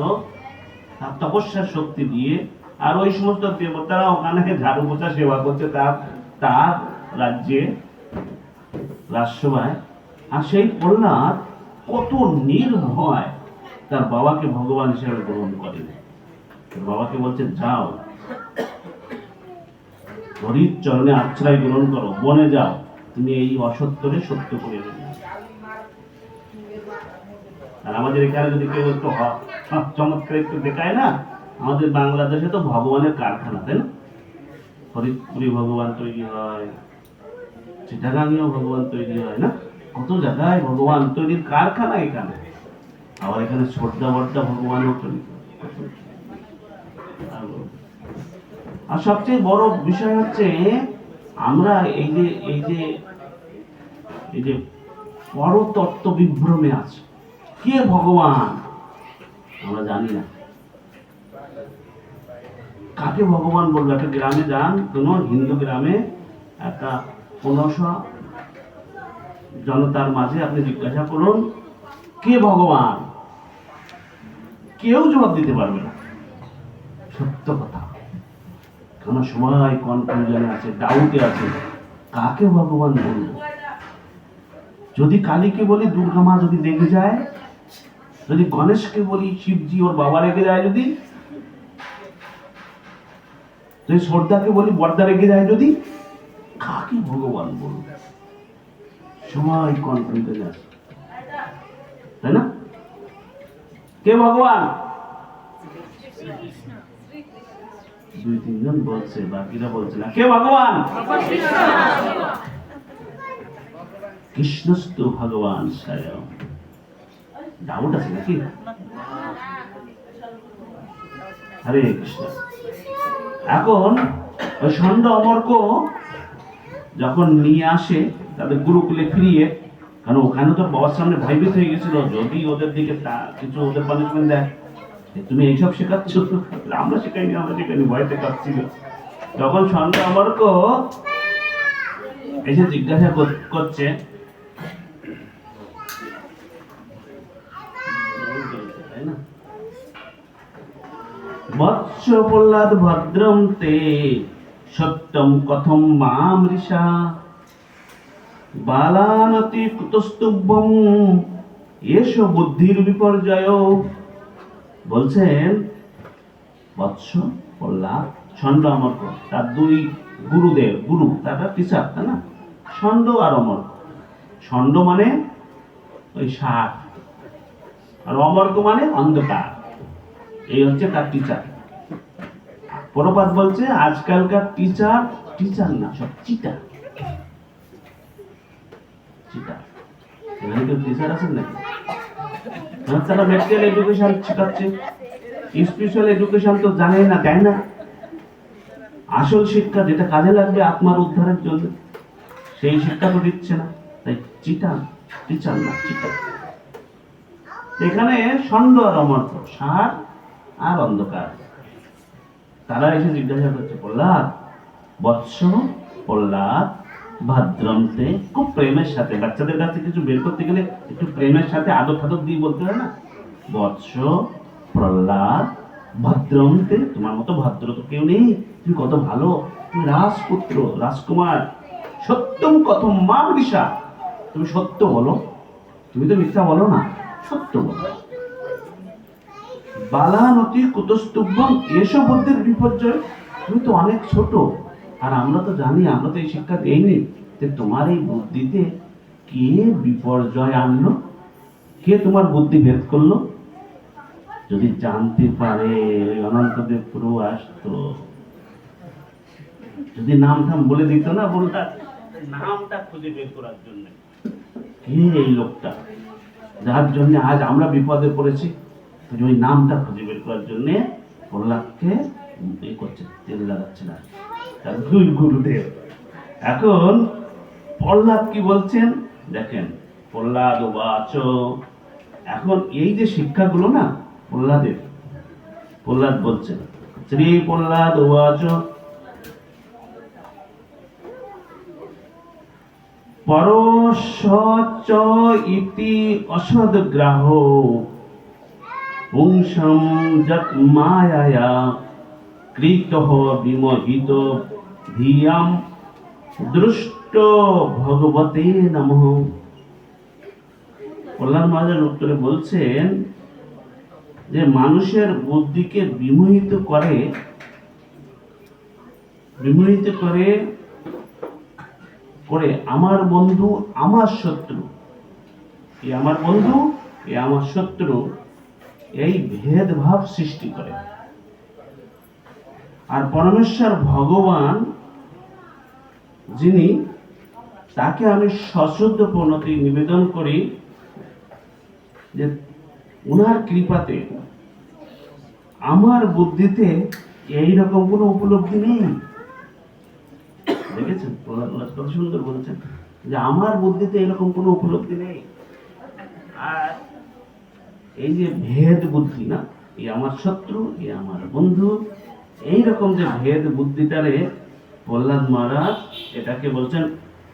Speaker 1: তার তপস্যার শক্তি দিয়ে। আর ওই সমস্ত দেবতারা ওখানে ঝাড়ু পোছা সেবা করছে তার তার রাজ্যে, রাজসভায়। আর সেই প্রহ্লাদ কত নির্ভয় তার বাবাকে ভগবান হিসেবে গ্রহণ করেন। বাবাকে বলছে, যাও হরির চরণে আশ্রয় গ্রহণ করো, বনে যাও, তুমি এই অসত্যরে সত্য করে দেবে। আর আমাদের এখানে যদি কেউ একটু চমৎকার একটু দেখায় না, আমাদের বাংলাদেশে তো ভগবানের কারখানা, তাই না? ফরিদপুরে ভগবান তৈরি হয়, চিটাগাঙ্গেও ভগবান তৈরি হয়, না? কত জায়গায় ভগবান তৈরির কারখানা এখানে। আবার এখানে ছোটদা বড়দা ভগবানও তৈরি হয়। আর সবচেয়ে বড় বিষয় হচ্ছে আমরা এই যে পরতত্ত্ব বিভ্রমে আছে। কে ভগবান আমরা জানি না। কাকে ভগবান বলবো? একটা গ্রামে যান, কোন হিন্দু গ্রামে, একটা 1500 জনতার মাঝে আপনি জিজ্ঞাসা করুন কে ভগবান, কেউ জবাব দিতে পারবে না। সত্য কথা, কেন সবাই কনফিউশনে আছে, ডাউটে আছে, কাকে ভগবান বলবো? যদি কালীকে বলি দুর্গা মা যদি রেগে যায়, যদি গণেশকে বলি শিবজি ওর বাবা রেগে যায়, যদি শ্রদ্ধাকে বলি বর্দা রেগে যায়, যদি কাকে ভগবান বলবো? সবাই কনফিউশনে আছে, তাই না? কে ভগবান? 2-3 জন বলছে, বাকিরা বলছে না। কে ভগবান? কৃষ্ণস্তু ভগবান স্বয়ং। ডাউট আছে নাকি? হরে কৃষ্ণ। এখন ওই ষণ্ড অমর্ক যখন নিয়ে আসে তাদের গুরুকুলে ফিরিয়ে, কারণ ওখানে তো বাবার সামনে ভয়ভীত হয়ে গেছিল, যদি ওদের দিকে কিছু ওদের পানিশমেন্ট দেয়, তুমি এইসব শেখাচ্ছ, আমরা শেখাইনি, ভয়তে কাঁপছিল। তখন ষণ্ড অমর্ক এসে জিজ্ঞাসা করছে, বৎস প্রহ্লাদ ভদ্রম তে সত্যম কথম মাম ঋষা বালানতি কুতস্তুভ্যম এষ বুদ্ধির বিপর্যয়। বলছেন বৎস প্রহ্লাদ, ষণ্ড অমর্ক, তার 2 গুরুদেব, গুরু তার টিচার, তাই না? ষণ্ড আর অমর্ক। ষণ্ড মানে ওই 60, আর অমর্ক মানে অন্ধকার। এই হচ্ছে তার টিচার। প্রভুপাদ বলছে আজকালকার টিচার না, সব চিটার। এখানে কেউ টিচার আছেন নাকি? তারা মেডিকেল এডুকেশন শেখাচ্ছে, স্পিরিচুয়াল এডুকেশন তো জানে না, দেয় না। আসল শিক্ষা যেটা কাজে লাগবে আত্মার উদ্ধারের জন্য, সেই শিক্ষা তো দিচ্ছে না। তাই টিচার না, চিটার। এখানে ষণ্ড আর অমর্ক, 60 আর অন্ধকার। তারা এসে জিজ্ঞাসা করছে, প্রহ্লাদ, বৎস প্রহ্লাদ ভাদ্রন্তে, খুব প্রেমের সাথে, বাচ্চাদের কাছে কিছু বের করতে গেলে একটু প্রেমের সাথে আদর ফাদর দিয়ে বলতে হয় না? বৎস প্রহ্লাদ ভাদ্রন্তে, তোমার মতো ভাদ্র তো কেউ নেই, তুমি কত ভালো, তুমি রাজপুত্র, রাজকুমার। সত্যম কথম মাম ঋষা, তুমি সত্য বলো, তুমি তো মিথ্যা বলো না, সত্য বলো। বালানতি কুতস্তুভ্যম এসব বুদ্ধির বিপর্যয়। তুমি তো অনেক ছোট, আর আমরা তো জানি, আমরা তো এই শিক্ষা দেইনি যে তোমার এই বুদ্ধিতে কে বিপর্যয় আনলো, কে তোমার বুদ্ধি ভেদ করলো। যদি জানতে পারে অনন্তদেব প্রভু আসতো, যদি নাম ঠাম বলে দিত না, বলতা নামটা খুঁজে বের করার জন্য কে এই লোকটা, যার জন্য আজ আমরা বিপদে পড়েছি, ওই নামটা খুঁজে বের করার জন্য প্রহ্লাদকে এ করছে, তেল লাগাচ্ছে না তার গুরুদেব। এখন প্রহ্লাদ কি বলছেন দেখেন, প্রহ্লাদ বাচ। এখন এই যে শিক্ষাগুলো না প্রহ্লাদের, প্রহ্লাদ বলছেন, শ্রী প্রহ্লাদ বাচ পরশ ইতি অসদ্গ্রাহ পুংসম যত মায়ায়া কৃতঃ বিমোহিত ধিয়াম দৃষ্ট ভগবতে নমঃ। প্রহ্লাদ মহারাজ উত্তরে বলছেন যে মানুষের বুদ্ধিকে বিমোহিত করে, বিমোহিত করে করে আমার বন্ধু আমার শত্রু, এ আমার বন্ধু এ আমার শত্রু, এই ভেদভাব সৃষ্টি করে। আর পরমেশ্বর ভগবান যিনি, তাকে আমি সশ্রদ্ধ প্রণতি নিবেদন করি যে ওনার কৃপাতে আমার বুদ্ধিতে এইরকম কোনো উপলব্ধি নেই। দেখেছেন কত সুন্দর বলেছেন যে আমার বুদ্ধিতে এরকম কোনো উপলব্ধি নেই। আর এই যে ভেদ বুদ্ধি না, এ আমার শত্রু এ আমার বন্ধু, এইরকম যে ভেদ বুদ্ধিটারে প্রহ্লাদ মহারাজ এটাকে বলছেন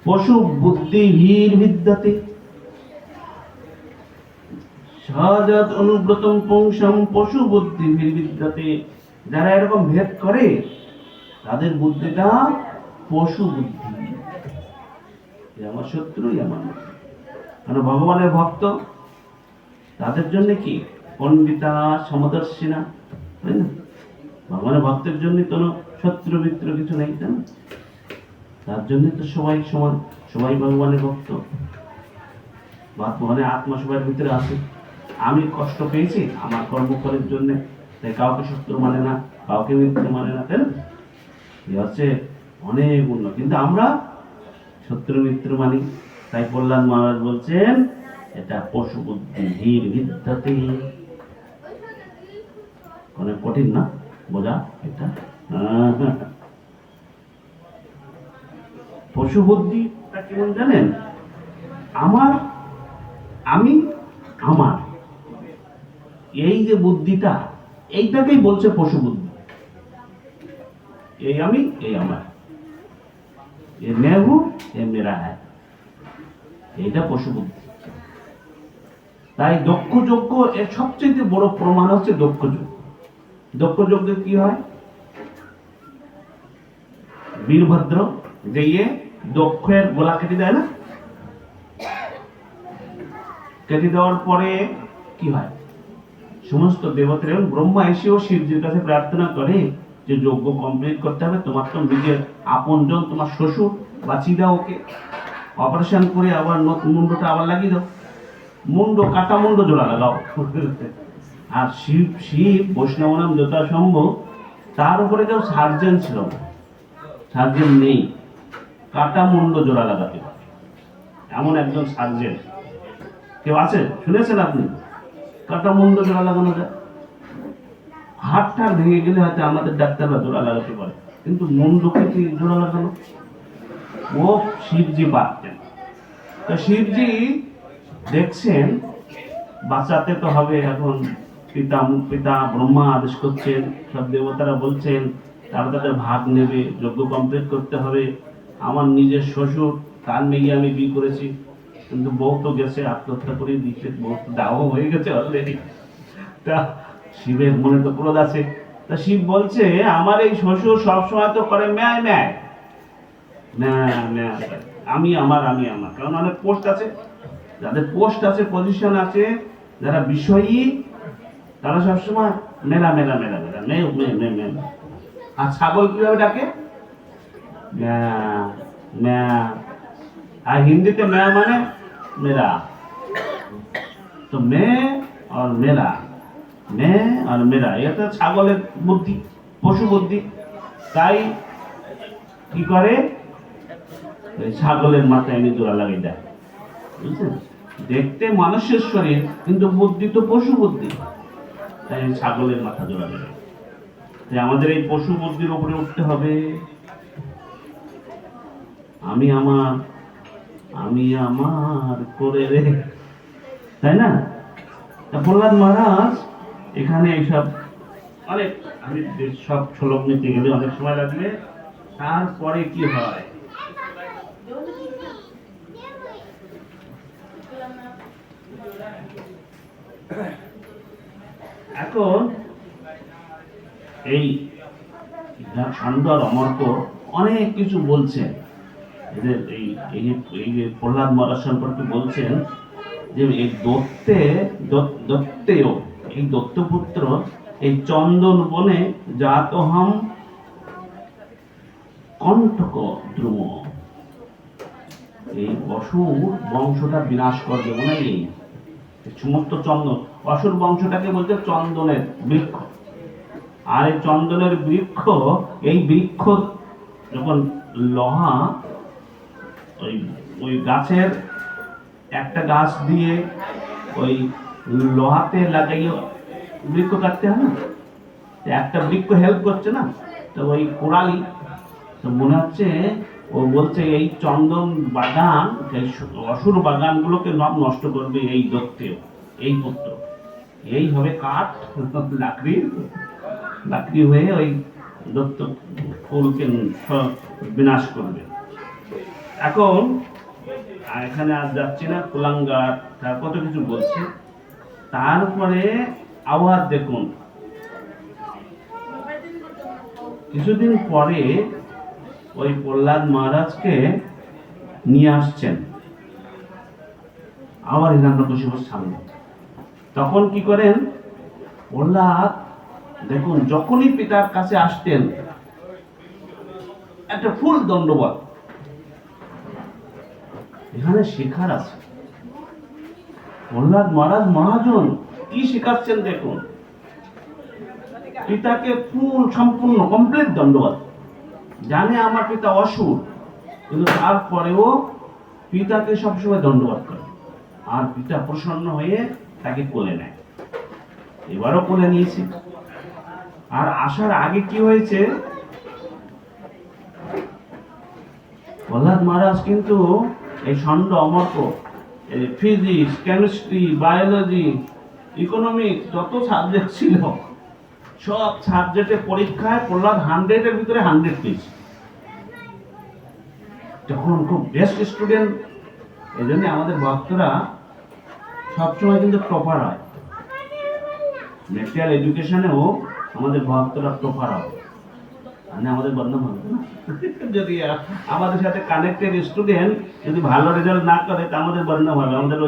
Speaker 1: পশু বুদ্ধি হীর বিদ্যাতে সহজাত অনুব্রতম পুংসম পশু বুদ্ধি হীর বিদ্যাতে। যারা এরকম ভেদ করে তাদের বুদ্ধিটা পশু বুদ্ধি, আমার শত্রু আমার মিত্র। কারণ ভগবানের ভক্ত তাদের জন্য কি পণ্ডিতা সমদর্শী না, তাই না? ভগবানের ভক্তের জন্য কোনো শত্রু মিত্র কিছু নেই, তাই না? তার জন্য তো সবাই সমান, সবাই ভগবানের ভক্ত, ভগবানের আত্মা সবার ভিতরে আছে। আমি কষ্ট পেয়েছি আমার কর্মফলের জন্য, তাই কাউকে শত্রু মানে না, কাউকে মিত্র মানে না, তাই না? হচ্ছে অনেক উন্নত, কিন্তু আমরা শত্রু মিত্র মানি। তাই প্রহ্লাদ মহারাজ বলছেন এটা পশু বুদ্ধি হীর বিদ্যাতে। অনেক কঠিন না বোঝা এটা। পশু বুদ্ধিটা কেমন জানেন? আমার আমি আমার এই যে বুদ্ধিটা, এইটাকেই বলছে পশু বুদ্ধি। এই আমি এই আমার, ये मैं हूं ये मेरा है, এটা পশু বুদ্ধি। তাই দক্ষ যজ্ঞ এর সবচেয়ে বড় প্রমাণ হচ্ছে দক্ষ যজ্ঞ। দক্ষ যজ্ঞে কি হয়? বীরভদ্র গিয়ে দক্ষের গলা কেটে দেয় না, কেটে দেওয়ার পরে কি হয়? সমস্ত দেবতারা এবং ব্রহ্মা এসেও শিবজির কাছে প্রার্থনা করে যে যজ্ঞ কমপ্লিট করতে হবে, তোমার তো নিজের আপনজন তোমার শ্বশুর, বাঁচিয়ে দাও ওকে, অপারেশন করে আবার মুন্ডটা আবার লাগিয়ে দাও, মুন্ড কাটা মুন্ড জোড়া লাগাও। আর শিব শিব বৈষ্ণব নাম যথাসম্ভব, তার উপরে কেউ সার্জেন ছিল না, সার্জেন নেই, কাটা মুন্ড জোড়া লাগাতে এমন একজন সার্জেন কেউ আছে শুনেছেন আপনি? কাটা মুন্ড জোড়া লাগানো যায়। হাতটা ভেঙে গেলে হয়তো আমাদের ডাক্তাররা জোড়া লাগাতে পারে, কিন্তু মুন্ডকে কি জোড়া লাগানো? ও শিবজি পারতেন। তো শিবজি দেখছেন বাঁচাতে তো হবে, এখন পিতা পিতা ব্রহ্মা আদেশ করছেন, সব দেবতারা বলছেন তারা তাদের ভাগ নেবে, যজ্ঞ কমপ্লিট করতে হবে। আমার নিজের শ্বশুর, তার মেয়ে আমি বিয়ে করেছি, কিন্তু বউ তো গেছে আত্মহত্যা করে দিচ্ছে, বউ তো দাও হয়ে গেছে অলরেডি। তা শিবের মনে তো ক্রোধ আছে। তা শিব বলছে আমার এই শ্বশুর সবসময় তো করে ম্যায় ম্যায়, আমি আমার আমি আমার। কারণ অনেক পোস্ট আছে, যাদের পোস্ট আছে পজিশন আছে, যারা বিষয়ী তারা সবসময় মেলা মেলা মেলা মেলা মে মে মে মে। আর ছাগল কিভাবে ডাকে? ম্যা ম্যা। আর হিন্দিতে ম্যা মানে মেরা। তো মে আর মেরা, মে আর মেরা, এটা ছাগলের বুদ্ধি, পশু বুদ্ধি। তাই কি করে, ছাগলের মাথায় এনে জোড়া লাগিয়ে দেয়, বুঝছেন? দেখতে মানুষের শরীর, কিন্তু বুদ্ধি তো পশু বুদ্ধি, তাই ছাগলের মাথা জোড়া দেবে। তাই আমাদের এই পশু বুদ্ধির উপরে উঠতে হবে। আমি আমার, আমি আমার করে রে, তাই না? প্রহ্লাদ মহারাজ এখানে এইসব অনেক, আমি সব শ্লোক নিতে গেলে অনেক সময় লাগবে। তারপরে কি হয়, এখন এই ষণ্ড আর অমর্ক অনেক কিছু বলছেন এদের, এই যে প্রহ্লাদ মহারাজ সম্পর্কে বলছেন যে এই দত্তেয়, এই দত্তপুত্র এই চন্দন বনে জাতহম কণ্টক দ্রুম, এই অসুর বংশটা বিনাশ করবে মনে, এই সমস্ত চন্দন, অসুর বংশটাকে বলছে চন্দনের বৃক্ষ। আর এই চন্দনের বৃক্ষ, এই বৃক্ষ যখন লোহা, ওই ওই গাছের একটা গাছ দিয়ে ওই লোহাতে লাগাইয়ে বৃক্ষ কাটতে হয় না, একটা বৃক্ষ হেল্প করছে না, তো ওই কোড়ালি, তো মনে হচ্ছে ও বলছে এই চন্দন বাগান, এই অসুর বাগানগুলোকে নষ্ট করবে এই দত্তেও, এই পুত্র, এই হবে কাঠ, লাকড়ি হয়ে ওই দত্ত ফুলকে বিনাশ করবে। এখন এখানে আর যাচ্ছি না, কুলাঙ্গার তার কত কিছু বলছে। তারপরে আবার দেখুন, কিছুদিন পরে ওই প্রহ্লাদ মহারাজকে নিয়ে আসছেন আবার হিরণ্যকশিপুর সামনে। তখন কি করেন প্রহ্লাদ, দেখুন যখনই পিতার কাছে আসতেন একটা ফুল দণ্ডবত, এখানে শেখার আছে। প্রহ্লাদ মহারাজ মহাজন কি শেখাচ্ছেন দেখুন, পিতাকে ফুল সম্পূর্ণ কমপ্লিট দণ্ডবত, জানে আমার পিতা অসুর, কিন্তু তারপরেও পিতাকে সবসময় দণ্ডবত করে, আর পিতা প্রসন্ন হয়ে তাকে কোলে নেয়। এবারও কোলে নিয়েছি। আর আসার আগে কি হয়েছে, প্রহ্লাদ মহারাজ কিন্তু এই Shanda অমর্ক, physics, chemistry, biology, economics, যত সাবজেক্ট ছিল সব সাবজেক্টের পরীক্ষায় প্রহ্লাদ 100-এর ভিতরে 100 পেয়েছে। যখন খুব বেস্ট স্টুডেন্ট, এই জন্য আমাদের ভক্তরা সবসময় কিন্তু টপার হয়। মেটেরিয়াল এডুকেশনেও আমাদের ভক্তরা টপার হবে, মানে আমাদের বদনাম হবে না। যদি আমাদের সাথে কানেক্টেড স্টুডেন্ট যদি ভালো রেজাল্ট না করে তা আমাদের বদনাম হবে, আমাদের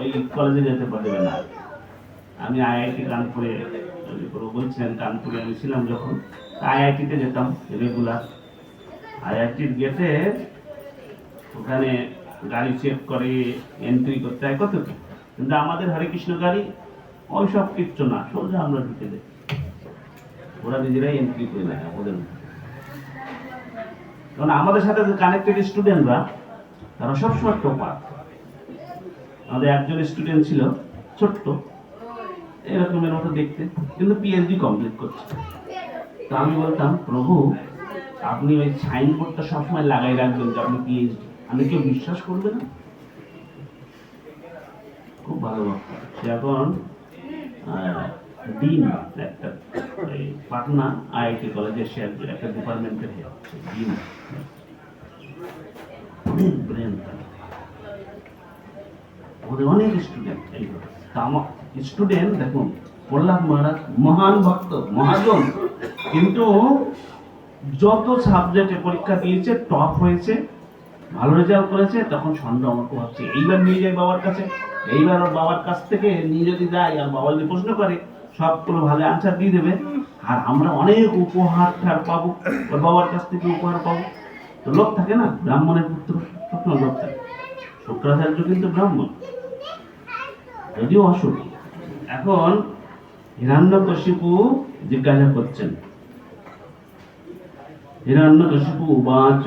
Speaker 1: ওই কলেজে যেতে পারবে না। আমি আইআইটি কানপুরে, বলছিলেন কানপুরে আমি ছিলাম যখন, আইআইটিতে যেতাম রেগুলার। আইআইটির গেটে ওখানে গাড়ি চেক করে, এন্ট্রি করতে হয় কত কি, কিন্তু আমাদের হরেকৃষ্ণ গাড়ি ওই সব কিচ্ছু না, সোজা আমরা ঢুকে যাই, ওরা নিজেরাই এন্ট্রি করে নেয় ওদের। কারণ আমাদের সাথে যে কানেক্টেড স্টুডেন্টরা তারা সবসময় টপার। আমাদের একজন স্টুডেন্ট ছিল ছোট্ট এরকমের মতো দেখতে, কিন্তু পিএইচডি কমপ্লিট করছে। তো আমি বলতাম, প্রভু আপনি ওই সাইনবোর্ডটা সবসময় লাগাই রাখবেন যে আপনি পিএইচডি, আমি কেউ বিশ্বাস করবে না। খুব ভালো বক্তা, সে এখন ডিন, একটা পাটনা আইআইটি কলেজে সে একটা ডিপার্টমেন্টের হেড, ডিন, অনেক ব্রেন। আমাদের অনেক স্টুডেন্ট এইভাবে। আমার স্টুডেন্ট দেখুন, প্রহ্লাদ মহারাজ মহান ভক্ত, মহাজন, কিন্তু যত সাবজেক্টে পরীক্ষা দিয়েছে টপ হয়েছে, ভালো রেজাল্ট করেছে, তখন সন্দেহ আমাকে ভাবছে এইবার নিয়ে যাই বাবার কাছে, এইবার ওর বাবার কাছ থেকে নিয়ে যদি যাই আর বাবা যদি প্রশ্ন করে সবগুলো ভালো আনসার দিয়ে দেবে, আর আমরা অনেক উপহার পাবো, ওর বাবার কাছ থেকে উপহার পাবো। তো লোক থাকে না, ব্রাহ্মণের পুত্র সবসময় লোক থাকে। শুক্রাচার্য কিন্তু ব্রাহ্মণ, যদিও অসুর। এখন হিরণ্যকশিপু জিজ্ঞাসা করছেন, হিরণ্যকশিপু উবাচ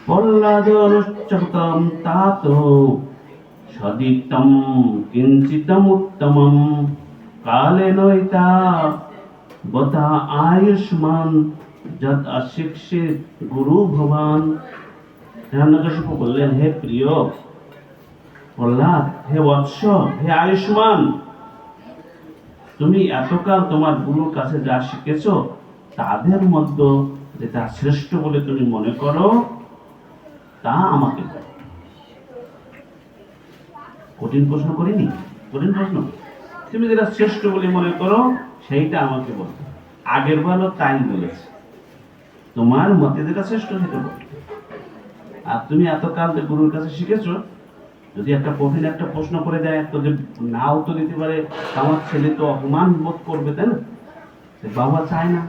Speaker 1: প্রহ্লাদশ্চক্রম তাতো সদিতম কিঞ্চিতম উত্তমম কালেনৈতা বতা আয়ুষ্মান যদ অশিক্ষিত গুরু ভবান। হিরণ্যকশিপু বললেন, হে প্রিয় প্রহ্লাদ, হে বৎস, হে আয়ুষ্মান, তুমি এতকাল তোমার গুরুর কাছে যা শিখেছ তাদের মধ্যে যেটা শ্রেষ্ঠ বলে তুমি মনে করো তা আমাকে দাও। কঠিন প্রশ্ন করিনি, কঠিন প্রশ্ন। তুমি যেটা শ্রেষ্ঠ বলে মনে করো সেইটা আমাকে বলো। আগের বারও তাই বলেছে, তোমার মতে যেটা শ্রেষ্ঠ সেটা বলো। আর তুমি এতকাল যে গুরুর কাছে শিখেছো, যদি একটা কঠিন একটা প্রশ্ন করে দেয় তো যে না উত্তর দিতে পারে, আমার ছেলে তো অপমান বোধ করবে, তাই না? বাবা চায় না,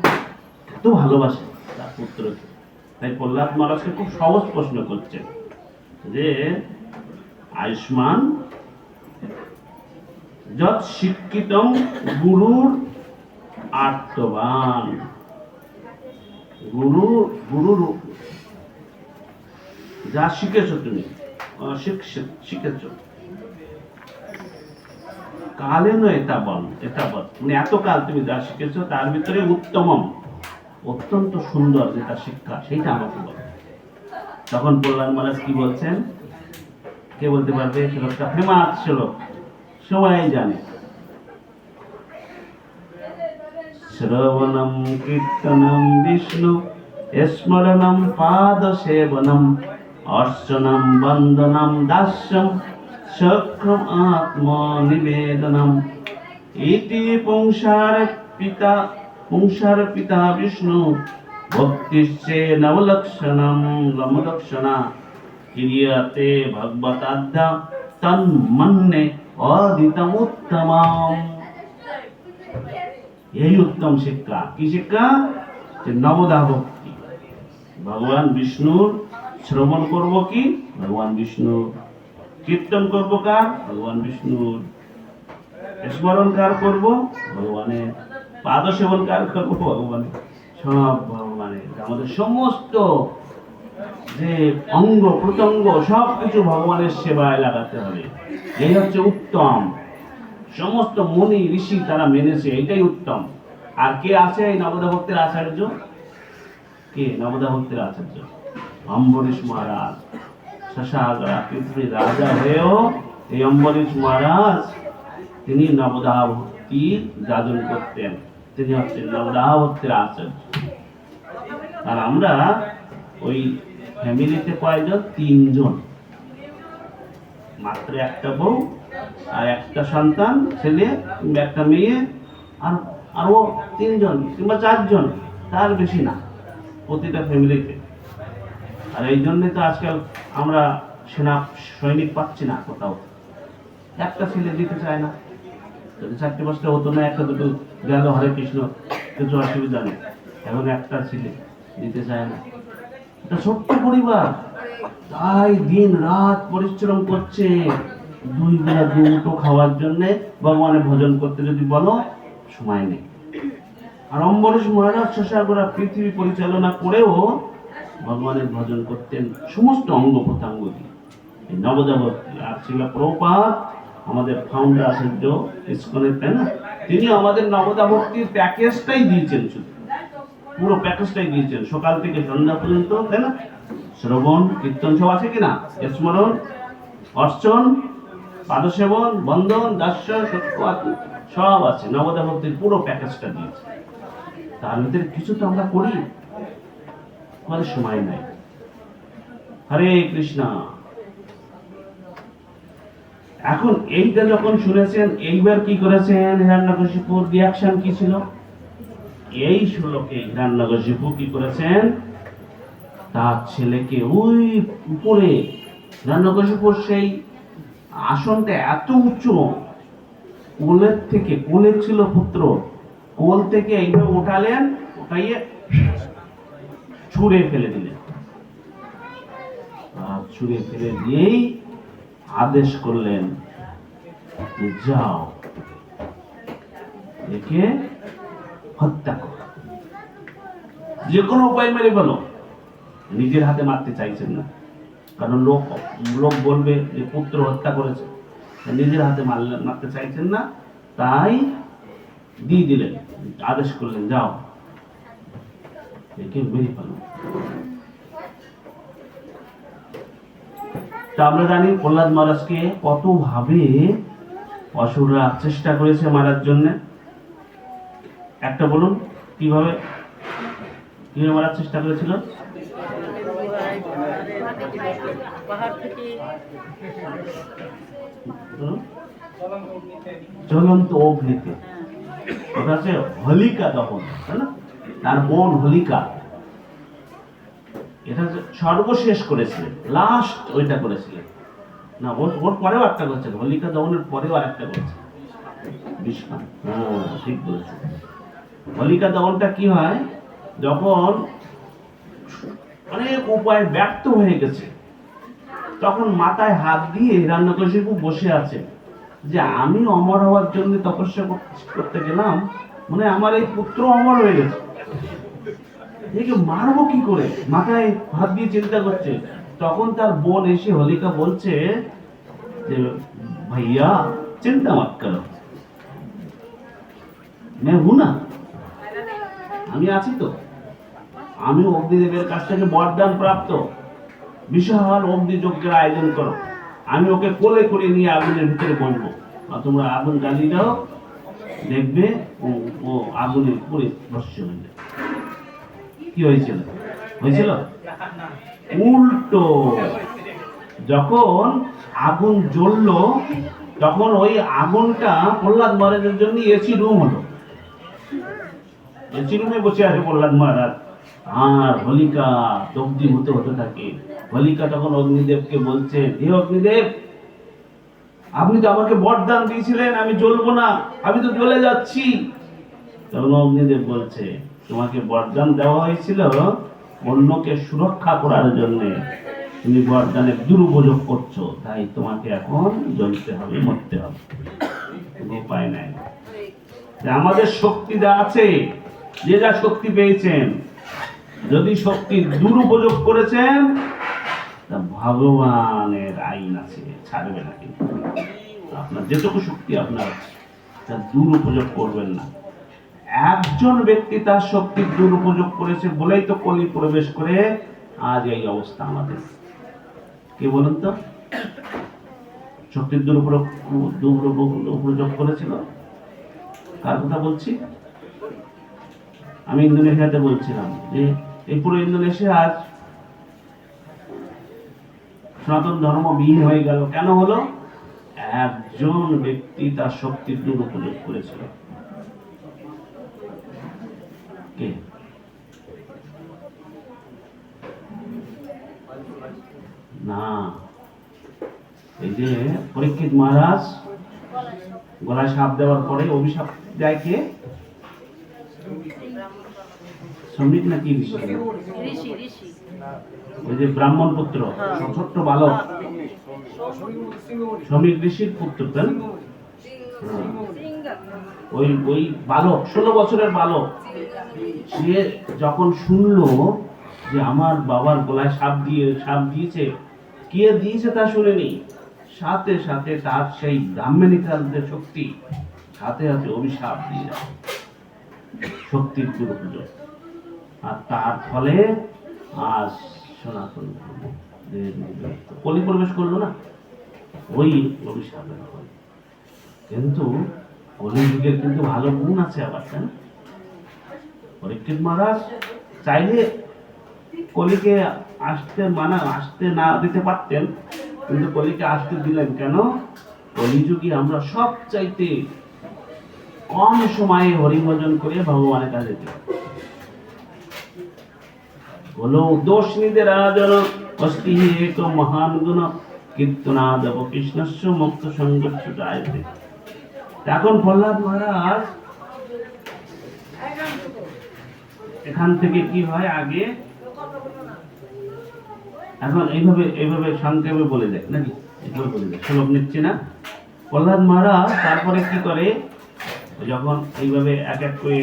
Speaker 1: এত ভালোবাসে তার পুত্রকে। তাই প্রহ্লাদ মহারাজকে খুব সহজ প্রশ্ন করছে যে আয়ুষ্মান যত শিক্ষিতম গুরুর আর্তবান, গুরুর যা শিখেছো তুমি, শিখেছ কালে নয়, এটা বল মানে এতকাল তুমি যা শিখেছো তার ভিতরে উত্তমম, অত্যন্ত সুন্দর যেটা শিক্ষা সেইটা আমাকে বল। তখন প্রহ্লাদ মহারাজ কি বলছেন, কে বলতে পারবে? শ্লোকটা ফেমাস শ্লোক, সবাই জানে। শ্রবণম কীর্তনম বিষ্ণু স্মরণম পাদ সেবনম অর্চনম বন্দনম দাস্যম সক্ষম আত্মনিবেদনম ইতি পুংসার পিতা বিষ্ণু ভক্তিশ্চে নবলক্ষণা ক্রিয়াতে ভগবতাদ্যা তন্মন্যে অদিতম উত্তমম। এই উত্তম শিক্ষা। কি শিক্ষা? যে নবদা ভক্তি, ভগবান বিষ্ণুর শ্রবণ করব, কি ভগবান বিষ্ণু কীর্তন করব, কার? ভগবান বিষ্ণুর স্মরণ কার করব? ভগবানের পাদ সেবন কার করব? ভগবানের। সব ভগবানের, আমাদের সমস্ত যে অঙ্গ প্রত্যঙ্গ সব কিছু ভগবানের সেবায় লাগাতে হবে। এই হচ্ছে উত্তম। সমস্ত মুনি ঋষি তারা মেনেছে, এটাই উত্তম। আর কে আছে এই নবদা ভক্তের আচার্য? কে নবদা ভক্তের আচার্য? অম্বরীশ মহারাজ। শশাগরা পৃথিবীর রাজা হয়েও এই অম্বরীশ মহারাজ তিনি নবদা ভক্তি যাজন করতেন। তিনি হচ্ছেন নবদা ভক্তের আচার্য। আর আমরা ওই ফ্যামিলিতে কয়জন? 3 জন, মাত্র একটা বউ আর একটা সন্তান, ছেলে কিংবা একটা মেয়ে, আর আরো 3 জন কিংবা 4 জন, তার বেশি না প্রতিটা ফ্যামিলিতে। আর এই জন্যই তো আজকাল আমরা সৈনিক পাচ্ছি না কোথাও। একটা ছেলে দিতে চায় না, যদি 4-5টা হতো না, একটা দুটো গেল, হরে কৃষ্ণ, কিছু অসুবিধা নেই। এখন একটা ছেলে দিতে চায় না। এটা ছোট্ট পরিবার, তাই দিন রাত পরিশ্রম করছে 2 বেলা 2 মুঠো খাওয়ার জন্য। ভগবানের ভজন করতে যদি বলো, সময় নেই। আর অম্বরীশ মহারাজ শশাগরা পৃথিবী পরিচালনা করেও ভগবানের ভজন করতেন সমস্ত অঙ্গ প্রত্যঙ্গ দিয়ে। এই নবদা ভক্তি। আর শ্রীল প্রভুপাদ আমাদের ফাউন্ডার আচার্য ইসকনের, তাই না? তিনি আমাদের নবদা ভক্তির প্যাকেজটাই দিয়েছেন, শুধু পুরো প্যাকেজটাই দিয়েছেন, সকাল থেকে সন্ধ্যা পর্যন্ত, তাই না? শ্রবণ কীর্তন সব আছে কিনা, স্মরণ, অর্চন, পাদসেবন, বন্দন, দাস্য, সত্য সব আছে। নবদা ভক্তির পুরো প্যাকেজটা দিয়েছে। তার ভিতরে কিছু তো আমরা করি, আমাদের সময় নাই। হরে কৃষ্ণা। এখন এইটা যখন শুনেছেন, এইবার কি করেছেন? হিরণ্যকশিপুর রিয়াকশন কি ছিল? এই শ্লোকে হিরণ্যকশিপু কি করেছেন? তার ছেলেকে ওই উপরে, হিরণ্যকশিপুর সেই আসনটা এত উঁচু, কোলে ছিল পুত্র, কোল থেকে এইভাবে উঠালেন, উঠাইয়ে ছুঁড়ে ফেলে দিলেন। আর ছুঁড়ে ফেলে দিয়েই আদেশ করলেন যে যাও, একে হত্যা করো, যে কোনো উপায় মেরে ফেলো। নিজের হাতে মারতে চাইছেন না, কারণ লোক বলবে যে পুত্র হত্যা করেছে। নিজের হাতে মারতে চাইছেন না, তাই দিয়ে দিলেন, আদেশ করলেন যাও, একে মেরে ফেলো। তা আমরা জানি প্রহ্লাদ মহারাজকে কত ভাবে অসুররা চেষ্টা করেছে মারার জন্য। একটা বলুন কিভাবে মারার চেষ্টা করেছিল? জ্বলন্ত অগ্নিতে, ওটা হচ্ছে হোলিকা দহন, তাই না? তার বোন হোলিকা এটা সর্বশেষ করেছিলেন, লাস্ট ওইটা করেছিলেন না, ওর পরেও একটা করেছেন, হোলিকা দহনের পরেও আরেকটা করেছেন বিষ্ণু। ঠিক বলেছেন। হোলিকা দহনটা কি হয়, যখন অনেক উপায় ব্যর্থ হয়ে গেছে, তখন মাথায় হাত দিয়ে হিরণ্যকশিপু বসে আছে যে আমি অমর হওয়ার জন্য তপস্যা করতে গেলাম, মানে আমার এই পুত্র অমর হয়ে গেছে, একে মারবো কি করে, মাথায় হাত দিয়ে চিন্তা করছে। তখন তার বোন এসে হোলিকা বলছে যে ভাইয়া চিন্তা মত করো, मैं हूं ना, আমি আছি তো, আমি অগ্নিদেবের কাছ থেকে বরদান প্রাপ্ত, বিশাল অগ্নিযজ্ঞের আয়োজন করো, আমি ওকে কোলে করে নিয়ে আগুনের ভিতরে বসবো, আর তোমরা আগুন জ্বালিয়ে দাও, দেখবে ও আগুনে পুড়ে ভস্ম হয়ে যাবে। কি হয়েছিল? উল্টো, যখন আগুন জ্বললো তখন ওই আগুনটা প্রহ্লাদ মহারাজের জন্য এসি রুম হলো, এসি রুমে বসে আছে প্রহ্লাদ মহারাজ, আর হোলিকা দগ্ধীভূত হতে থাকে। হোলিকা তখন অগ্নিদেবকে বলছে, হে অগ্নিদেব, আপনি তো আমাকে বরদান দিয়েছিলেন আমি জ্বলবো না, আমি তো জ্বলে যাচ্ছি। তখন অগ্নিদেব বলছে, তোমাকে বরদান দেওয়া হয়েছিল অন্যকে সুরক্ষা করার জন্য, তুমি বরদানের দুরুপযোগ করছো, তাই তোমাকে এখন জ্বলতে হবে, মরতে হবে, কোনো উপায় নাই। আমাদের শক্তি যা আছে, যে যা শক্তি পেয়েছেন, যদি শক্তির দুরুপযোগ করেছেন, তা ভগবানের আইন আছে, ছাড়বে না। কিন্তু আপনার যেটুকু শক্তি আপনার আছে, তার দুরুপযোগ করবেন না। একজন ব্যক্তি তার শক্তির দুরুপযোগ করেছে বলেই তো কলি প্রবেশ করে আজ এই অবস্থা আমাদের। কে বলুন তো শক্তির দুরুপযোগ করেছিল? কার কথা বলছি? আমি ইন্দোনেশিয়াতে বলছিলাম যে এই পুরো ইন্দোনেশিয়া আজ সনাতন ধর্ম বিহীন হয়ে গেল। কেন হলো? একজন ব্যক্তি তার শক্তির দুরুপযোগ করেছিল। কে? না, এই যে পরীক্ষিত মহারাজ গলায় সাপ দেওয়ার পরে অভিশাপ দেয় কে? শ্রমিক নাকি ওই যে ব্রাহ্মণ পুত্র, ছোট্ট বালক, শ্রমিক ঋষির পুত্র, ওই বালক 16 বছরের বালক, সে যখন শুনলো যে আমার বাবার গলায় সাপ দিয়েছে, কে দিয়েছে তা শুনেনি, সাথে সাথে তার সেই ব্রাহ্মণিকালদের শক্তি সাথে সাথে অভিশাপ দিয়ে যায়, শক্তির দুরুপযোগ। আর তার ফলে আজ সনাতন ধর্ম কলি প্রবেশ করলো না, ওই অভিশাপের ফলে। কিন্তু কলিযুগের কিন্তু ভালো গুণ আছে আবার, তাই না? পরীক্ষিত মহারাজ চাইলে কলিকে আসতে না দিতে পারতেন, কিন্তু কলিকে আসতে দিলেন কেন? কলিযুগে আমরা সব চাইতে কম সময়ে হরিভজন করে ভগবানের কাছে যেতে বলো। দোষ নিদের আজন অস্তি এক মহান গুণ কীর্তনাদব কৃষ্ণস্য মুক্ত সংঘর্ষ জায়তে। এখন প্রহ্লাদ মহারাজ এখান থেকে কি হয় আগে, এখন এইভাবে সংক্ষেপে বলে দেয় নাকি, এইভাবে বলে দেয়, শ্লোক নিচ্ছি না। প্রহ্লাদ মহারাজ তারপরে কি করে, যখন এইভাবে এক এক করে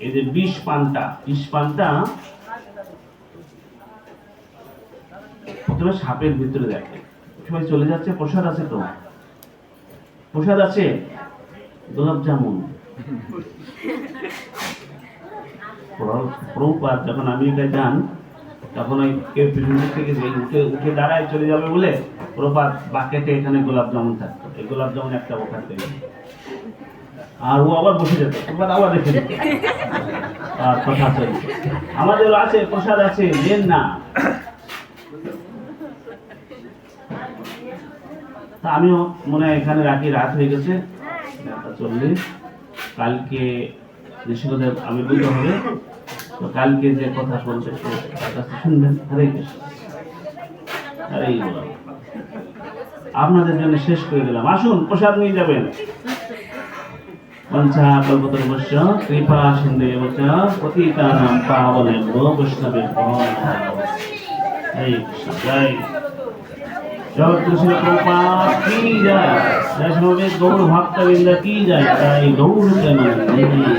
Speaker 1: এই যে বিষ পানটা প্রথমে সাপের ভিতরে দেখে, সবাই চলে যাচ্ছে, প্রসাদ আছে তো, প্রসাদ আছে, গোলাপ জামুন। প্রভুপাদ যখন আমেরিকায় যান, তখন ওই কেউ পিছন থেকে উঠে দাঁড়ায় চলে যাবে বলে প্রভুপাদ বাকেটে এখানে গোলাপ জামুন থাকতো, এই গোলাপ জামুন একটা ওখান থেকে, আর ও আবার বসে যেত, প্রভুপাদ আবার রেখে দিত, আর কথা চলছে, আমাদের আছে প্রসাদ আছে, দেন না। তা আমিও মনে হয় এখানে রাখি, রাত হয়ে গেছে 40, কালকে ঋষিদেব আবির্ভূত হবে, তো কালকে যে কথা বলতে শুনবেন। হরে কৃষ্ণ, হরে বল, আপনাদের জন্য শেষ করে দিলাম, আসুন প্রসাদ নিয়ে যাবেন। পঞ্চা কল্পতরুশ্চ কৃপা সিন্ধুভ্যো চ পতিতানাং পাবনেভ্যো বৈষ্ণবেভ্যো নমঃ। হরে কৃষ্ণ, জয় জগৎগুরু প্রভুপাদ কি জয়, জয় সমবেত গৌর ভক্তবৃন্দ কি জয়, জয় গৌর প্রেমানন্দ।